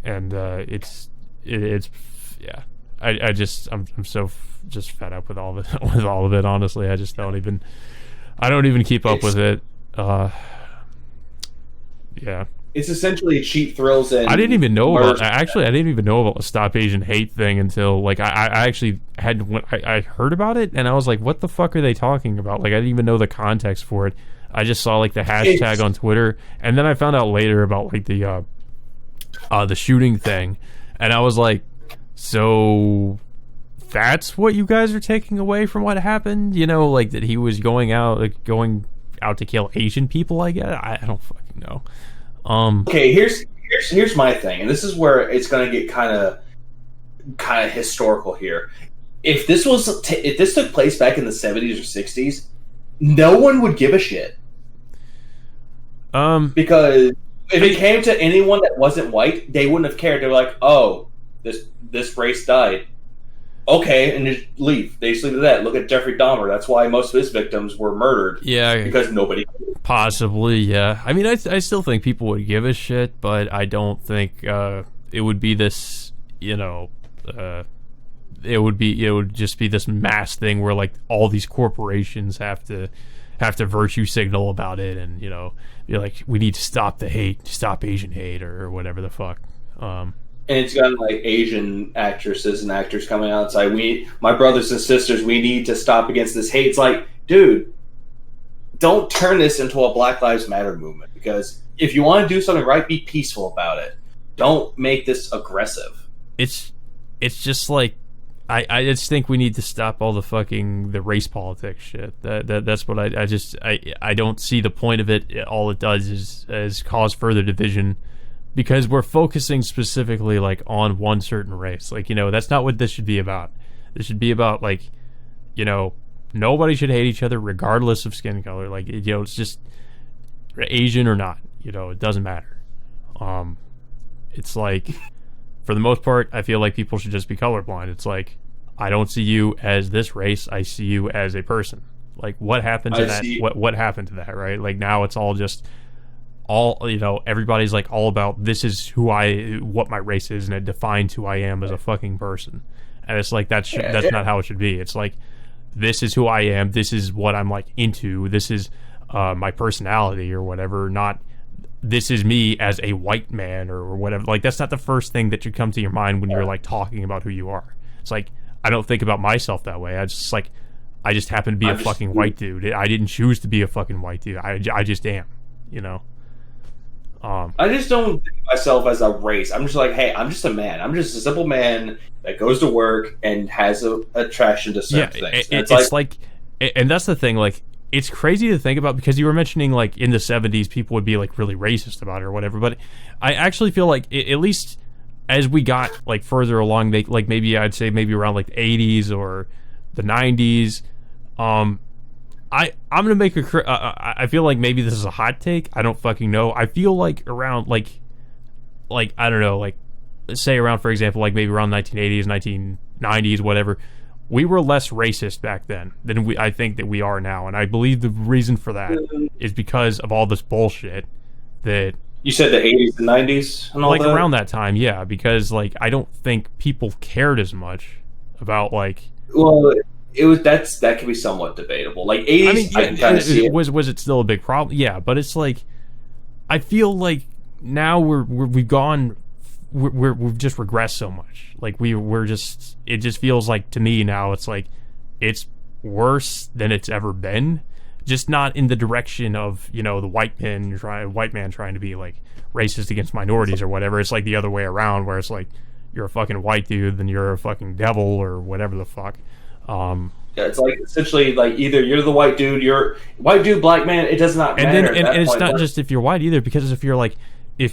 And it's yeah. I'm so just fed up with all of it, honestly. I don't even keep up with it. Yeah. It's essentially cheap thrills and... I didn't even know about the Stop Asian Hate thing until, like, I actually I heard about it, and I was like, what the fuck are they talking about? Like, I didn't even know the context for it. I just saw, like, the hashtag on Twitter, and then I found out later about, like, the shooting thing, and I was like, so that's what you guys are taking away from what happened? Like, that he was going out to kill Asian people, I guess? I don't fucking know. Okay, here's my thing, and this is where it's going to get kind of historical here. If this took place back in the 70s or 60s, no one would give a shit. Because if it came to anyone that wasn't white, they wouldn't have cared. They were like, "Oh, this race died." Okay, and just leave. They just leave it at that. Look at Jeffrey Dahmer. That's why most of his victims were murdered. Yeah, because nobody. Possibly, yeah. I mean, I still think people would give a shit, but I don't think it would be this. It would just be this mass thing where, like, all these corporations have to virtue signal about it, and be like, we need to stop the hate, stop Asian hate, or whatever the fuck. And it's got, like, Asian actresses and actors coming out and saying, my brothers and sisters, we need to stop against this hate. It's like, dude, don't turn this into a Black Lives Matter movement, because if you want to do something right, be peaceful about it. Don't make this aggressive. It's just like, I just think we need to stop all the race politics shit. That's what I don't see the point of it. All it does is cause further division, because we're focusing specifically, like, on one certain race. Like, that's not what this should be about. This should be about, like, nobody should hate each other regardless of skin color. Like, it's just Asian or not, it doesn't matter. It's like, for the most part, I feel like people should just be colorblind. It's like, I don't see you as this race, I see you as a person. Like, what happened to that? What happened to that, right? Like, now it's all just everybody's like all about, this is what my race is, and it defines who I am as a fucking person. And it's like, that's not how it should be. It's like, this is who I am, this is what I'm, like, into, this is my personality or whatever, not this is me as a white man or whatever. Like, that's not the first thing that should come to your mind when you're, like, talking about who you are. It's like, I don't think about myself that way. I just happen to be a fucking white dude. I didn't choose to be a fucking white dude. I just am, I just don't think of myself as a race. I'm just like, hey, I'm just a man. I'm just a simple man that goes to work and has a attraction to certain things. It's like and that's the thing, like, it's crazy to think about, because you were mentioning, like, in the 70s, people would be, like, really racist about it or whatever, but I actually feel like, at least as we got, like, further along, like, maybe I'd say maybe around, like, the 80s or the 90s, I'm gonna make I feel like maybe this is a hot take, I don't fucking know. I feel like around, like, I don't know, like, say around, for example, like, maybe around 1980s, 1990s, whatever, we were less racist back then than I think that we are now, and I believe the reason for that is because of all this bullshit that... You said the 80s and 90s and all like, that? around that time, yeah, because, like, I don't think people cared as much about, like... Well, that could be somewhat debatable. Like, 80s, I mean, yeah, I can kind of see it. Was it still a big problem? Yeah, but it's like, I feel like now we've gone... We've just regressed so much. Like, we're just... It just feels like, to me now, it's like, it's worse than it's ever been. Just not in the direction of, you know, the white man trying to be, like, racist against minorities or whatever. It's like the other way around, where it's like, you're a fucking white dude, then you're a fucking devil or whatever the fuck. Yeah, it's like, essentially, like, either you're the white dude, black man, it does not matter. And it's not just if you're white either, because if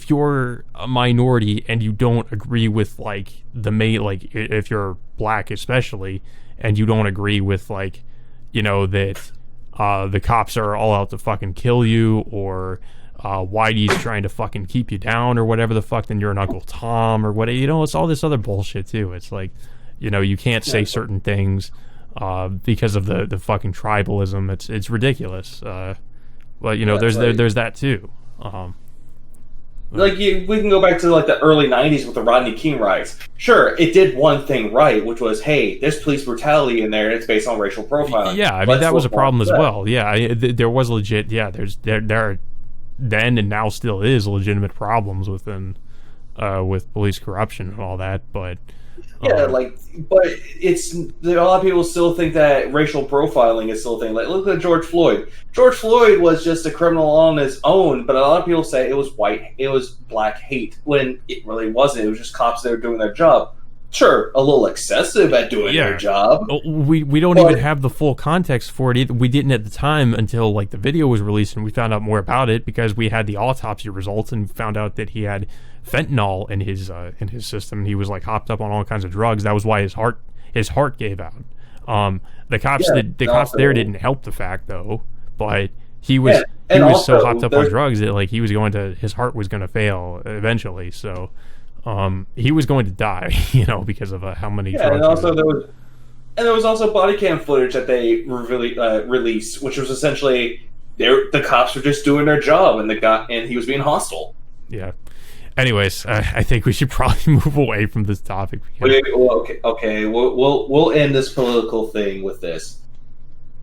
you're a minority and you don't agree with, like, the main, like, if you're black especially, and you don't agree with, like, you know, that the cops are all out to fucking kill you, or Whitey's trying to fucking keep you down or whatever the fuck, then you're an Uncle Tom or whatever. You know, it's all this other bullshit too. It's like, you know, you can't say certain things because of the fucking tribalism. It's ridiculous. But, you know, there's that too. Like, we can go back to, like, the early 90s with the Rodney King riots. Sure, it did one thing right, which was, hey, there's police brutality in there, and it's based on racial profiling. Yeah, I mean, that was a problem as well. Yeah, there was legit, yeah, there are then and now still is legitimate problems within, with police corruption and all that, but... Yeah, like, but it's, a lot of people still think that racial profiling is still a thing. Like, look at George Floyd. George Floyd was just a criminal on his own, but a lot of people say it was black hate, when it really wasn't. It was just cops that were doing their job. Sure, a little excessive at doing their job. We don't even have the full context for it either. We didn't at the time until, like, the video was released and we found out more about it, because we had the autopsy results and found out that he had fentanyl in his system. He was, like, hopped up on all kinds of drugs. That was why his heart gave out. The cops there didn't help the fact, though, but he was so hopped up on drugs that, like, his heart was going to fail eventually. So he was going to die, you know, because of how many drugs. And also there was also body cam footage that they released, which was essentially the cops were just doing their job, and he was being hostile. Yeah. Anyways, I think we should probably move away from this topic. Okay. We'll end this political thing with this.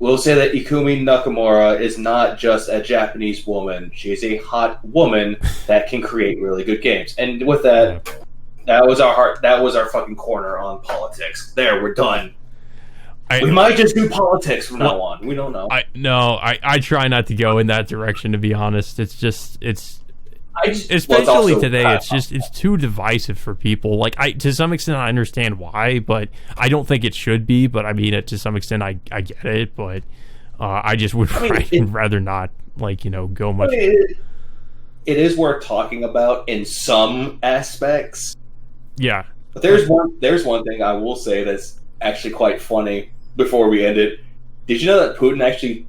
We'll say that Ikumi Nakamura is not just a Japanese woman. She is a hot woman that can create really good games. And with that, that was our fucking corner on politics. There, we're done. We might just do politics from now on. We don't know. I try not to go in that direction, to be honest. Especially today, it's too divisive for people. Like, to some extent, I understand why, but I don't think it should be. But I mean, to some extent, I get it. But I just would rather not, like, you know, go much. It is worth talking about in some aspects. Yeah, but there's one thing I will say that's actually quite funny. Before we end it, did you know that Putin actually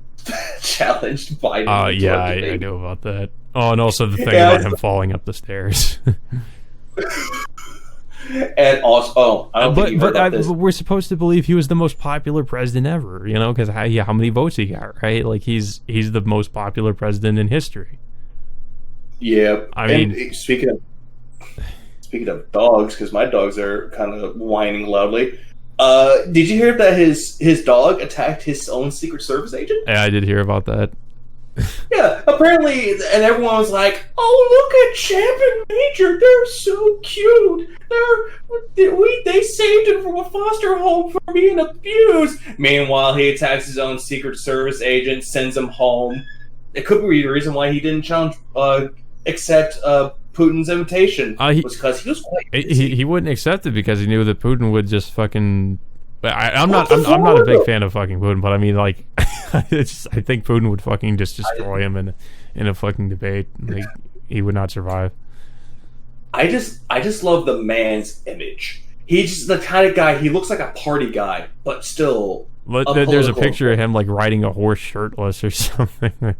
challenged Biden? Yeah, I know about that. Oh, and also the thing about him falling up the stairs. And also, I don't think you heard about this. But we're supposed to believe he was the most popular president ever, you know, because how many votes he got, right? Like, he's the most popular president in history. Yeah, I mean, speaking of dogs, because my dogs are kind of whining loudly. Did you hear that his dog attacked his own Secret Service agent? Yeah, I did hear about that. Yeah, apparently, and everyone was like, "Oh, look at Champ and Major! They're so cute. They saved him from a foster home for being abused." Meanwhile, he attacks his own Secret Service agent, sends him home. It could be the reason why he didn't accept Putin's invitation. Was because he was quite busy. He wouldn't accept it because he knew that Putin would just fucking But I'm not a big fan of fucking Putin, but I mean, like, I think Putin would fucking just destroy him in a fucking debate. Like, he would not survive. I just love the man's image. He's just the kind of guy. He looks like a party guy, but still. There's a picture of him like riding a horse shirtless or something.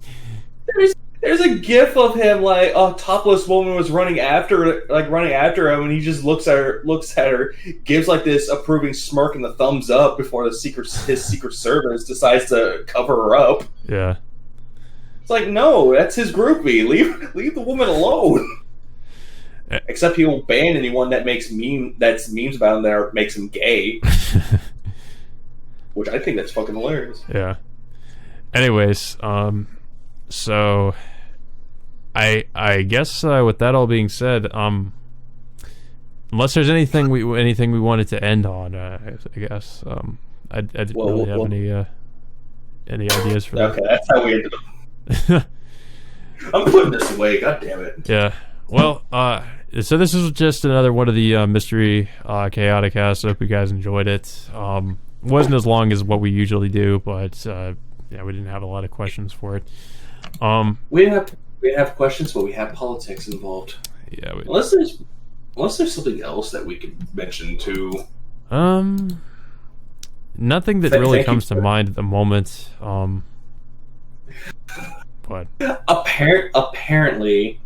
There's a gif of him like a topless woman was running after him, and he just looks at her, gives like this approving smirk and the thumbs up before his secret service decides to cover her up. Yeah, it's like, no, that's his groupie. Leave the woman alone. Except he won't ban anyone that makes memes about him that makes him gay. Which I think that's fucking hilarious. Yeah. Anyways, so I guess with that all being said, unless there's anything we wanted to end on, I guess I didn't really have any ideas for that. Okay, that's how we ended up. I'm putting this away. God damn it. Yeah. Well, so this is just another one of the mystery Kaotikast. I hope you guys enjoyed it. Wasn't as long as what we usually do, but yeah, we didn't have a lot of questions for it. We didn't have questions, but we have politics involved. Yeah. Unless there's something else that we could mention too. Nothing that really comes to mind at the moment. But apparently,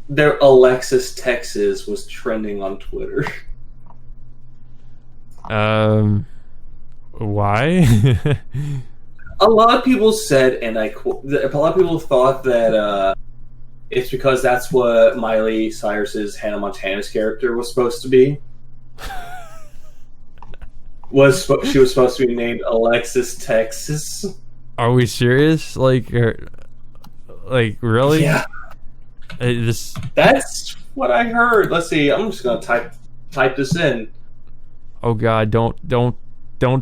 their Alexis Texas was trending on Twitter. Why? A lot of people said, and a lot of people thought that it's because that's what Miley Cyrus's Hannah Montana's character was supposed to be. She was supposed to be named Alexis Texas. Are we serious? Like really? Yeah. That's what I heard. Let's see. I'm just gonna type this in. Oh God! Don't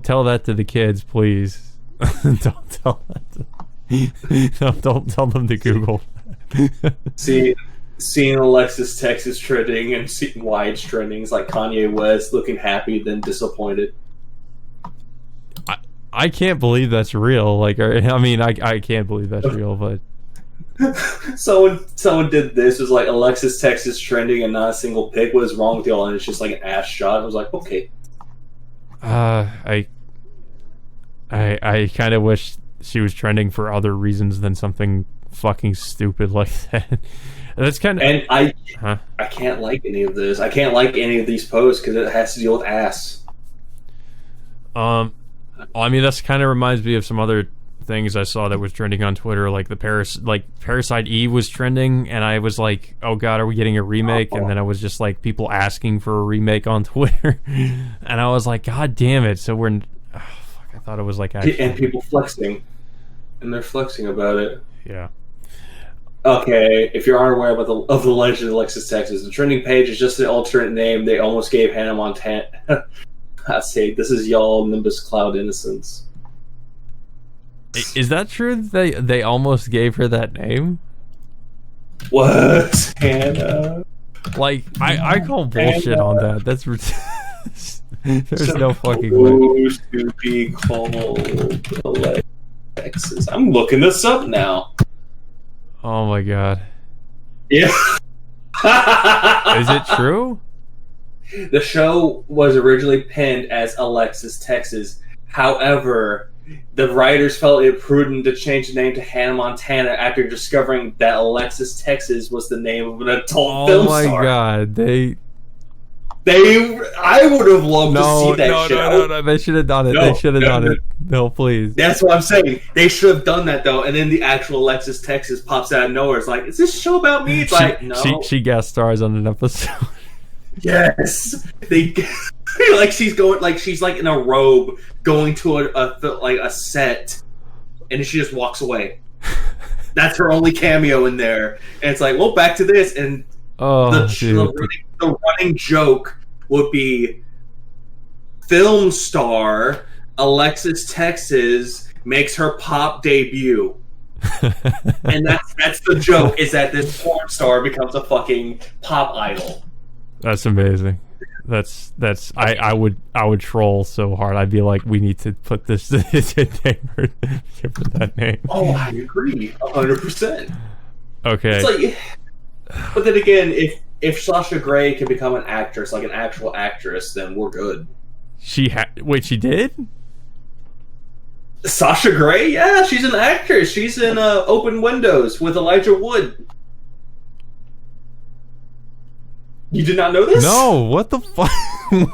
tell that to the kids, please. Don't tell that to don't tell them to Google. Seeing Alexis Texas trending and seeing why it's trending is like Kanye West looking happy then disappointed. I can't believe that's real. Like, I mean, I can't believe that's real, but someone did this. It was like Alexis Texas trending and not a single pic. What is wrong with y'all? And it's just like an ass shot. I was like, okay. I kind of wish she was trending for other reasons than something fucking stupid like that. That's kind of. And I can't like any of this. I can't like any of these posts because it has to deal with ass. I mean, that's kind of reminds me of some other things I saw that was trending on Twitter, like Parasite Eve was trending, and I was like, oh God, are we getting a remake? And then I was just like, people asking for a remake on Twitter, and I was like, God damn it! So we're, fuck, I thought it was like actually... and people flexing, and they're flexing about it. Yeah. Okay, if you aren't aware of the legend of Alexis Texas, the trending page is just an alternate name they almost gave Hannah Montana. I say, this is y'all Nimbus Cloud Innocence. Is that true? They almost gave her that name? What? Hannah? Like, I call bullshit on that. That's there's no fucking way. To be called Alexis. I'm looking this up now. Oh my God. Yeah. Is it true? The show was originally pinned as Alexis Texas. However, the writers felt it prudent to change the name to Hannah Montana after discovering that Alexis Texas was the name of an adult film star. Oh my God, I would have loved to see that show. No, they should have done it. They should have done it. No, please. That's what I'm saying. They should have done that, though. And then the actual Alexis Texas pops out of nowhere. It's like, is this show about me? It's like, no. She guest stars on an episode. Yes. They she's in a robe going to a set, and she just walks away. That's her only cameo in there. And it's like, well, back to this. And the running joke would be film star Alexis Texas makes her pop debut. And that's the joke, is that this porn star becomes a fucking pop idol. That's amazing. That's I would troll so hard. I'd be like, we need to put this to Tamer. Give her that name. Oh, I agree, 100%. Okay. It's like, but then again, if Sasha Grey can become an actress, like an actual actress, then we're good. Wait, she did? Sasha Grey? Yeah, she's an actress. She's in Open Windows with Elijah Wood. You did not know this? No, what the fuck?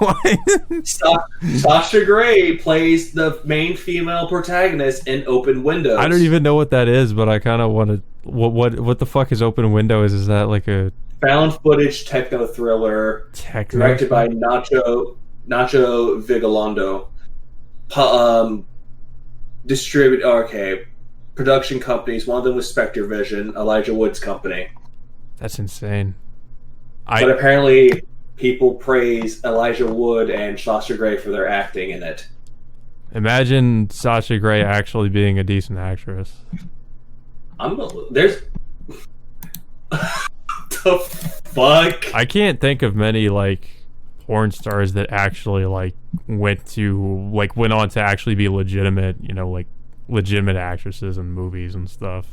What? Sasha Grey plays the main female protagonist in Open Windows. I don't even know what that is, but I kind of want to. What the fuck is Open Windows? Is that like a found footage techno thriller directed by Nacho Vigalondo? Production companies. One of them was Spectre Vision, Elijah Wood's company. That's insane. But apparently, people praise Elijah Wood and Sasha Grey for their acting in it. Imagine Sasha Grey actually being a decent actress. The fuck? I can't think of many like porn stars that actually like went on to actually be legitimate, like legitimate actresses in movies and stuff.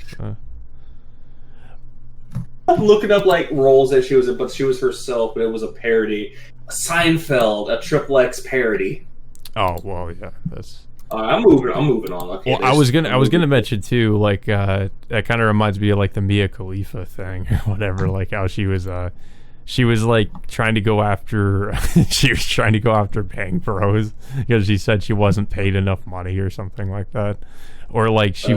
I'm looking up like roles that she was in, but she was herself, but it was a parody. Seinfeld, a Triple X parody. Oh well, yeah, that's. I'm moving on. Okay, well, I was gonna mention too, like that kind of reminds me of like the Mia Khalifa thing or whatever, like how she was like trying to go after Bang Bros because she said she wasn't paid enough money or something like that, or like she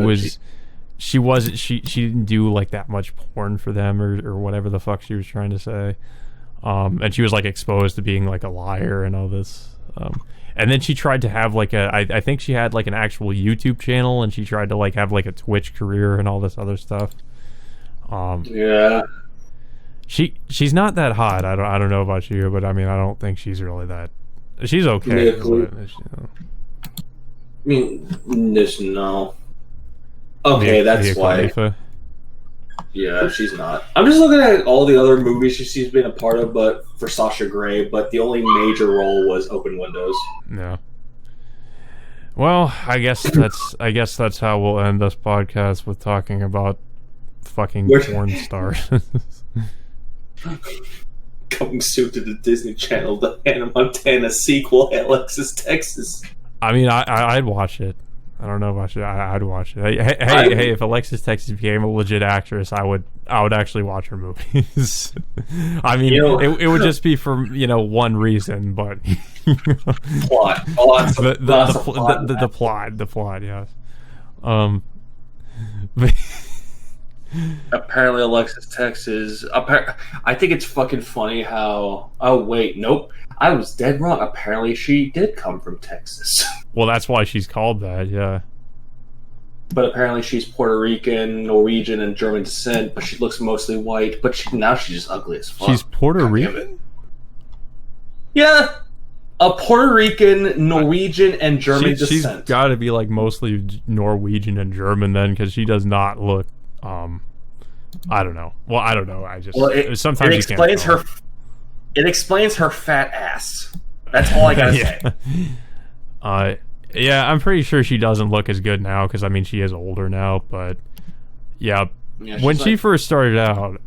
didn't do like that much porn for them or whatever the fuck she was trying to say, and she was like exposed to being like a liar and all this, and then she tried to have like I think she had like an actual YouTube channel, and she tried to like have like a Twitch career and all this other stuff. Yeah. She's not that hot. I don't know about you, but I mean I don't think she's really that. She's okay. I mean, no. Okay, that's why. Khalifa. Yeah, she's not. I'm just looking at all the other movies she's been a part of, but for Sasha Grey, but the only major role was Open Windows. No. Well, I guess that's how we'll end this podcast, with talking about fucking porn stars. Coming soon to the Disney Channel, the Hannah Montana sequel, Alexis, Texas. I mean, I'd watch it. I don't know about you. I'd watch it. Hey! If Alexis Texas became a legit actress, I would actually watch her movies. I mean, it would just be for one reason, but plot. The plot. Yes. Apparently, Alexis Texas. I think it's fucking funny how. Oh wait, nope. I was dead wrong. Apparently, she did come from Texas. Well, that's why she's called that, yeah. But apparently she's Puerto Rican, Norwegian, and German descent, but she looks mostly white. But now she's just ugly as fuck. She's Puerto Rican? Yeah! A Puerto Rican, Norwegian, and German descent. She's got to be like mostly Norwegian and German then, because she does not look, I don't know. Well, I don't know. Sometimes it explains her... It explains her fat ass. That's all I gotta say. Yeah, I'm pretty sure she doesn't look as good now, because I mean she is older now, but yeah when she first started out,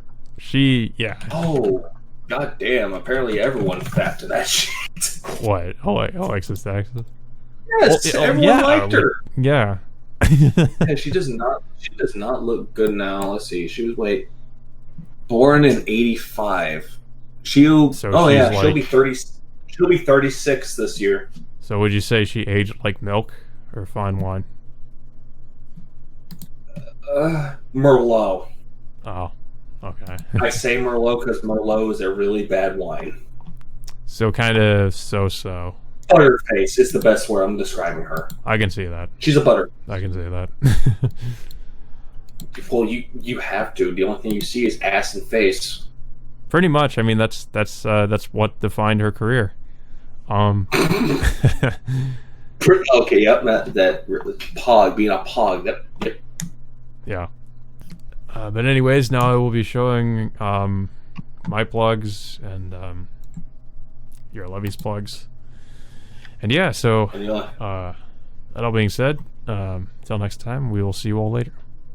oh god damn, apparently everyone's fat to that shit. What? Alexis Texas? Yes, everyone liked her. Yeah. Yeah, she does not look good now. Let's see, she was born in 85. She'll be 30. She'll be 36 this year. So would you say she aged like milk or fine wine? Merlot. Oh, okay. I say Merlot because Merlot is a really bad wine. So kind of so-so. Butterface is the best word I'm describing her. I can see that. She's a butter. I can see that. Well, you have to. The only thing you see is ass and face. Pretty much. I mean, that's what defined her career. Okay, yep, that pog, being a pog, yep. Yeah. But anyways, now I will be showing my plugs, and your Levy's plugs. And yeah, so And, that all being said, until next time, we will see you all later.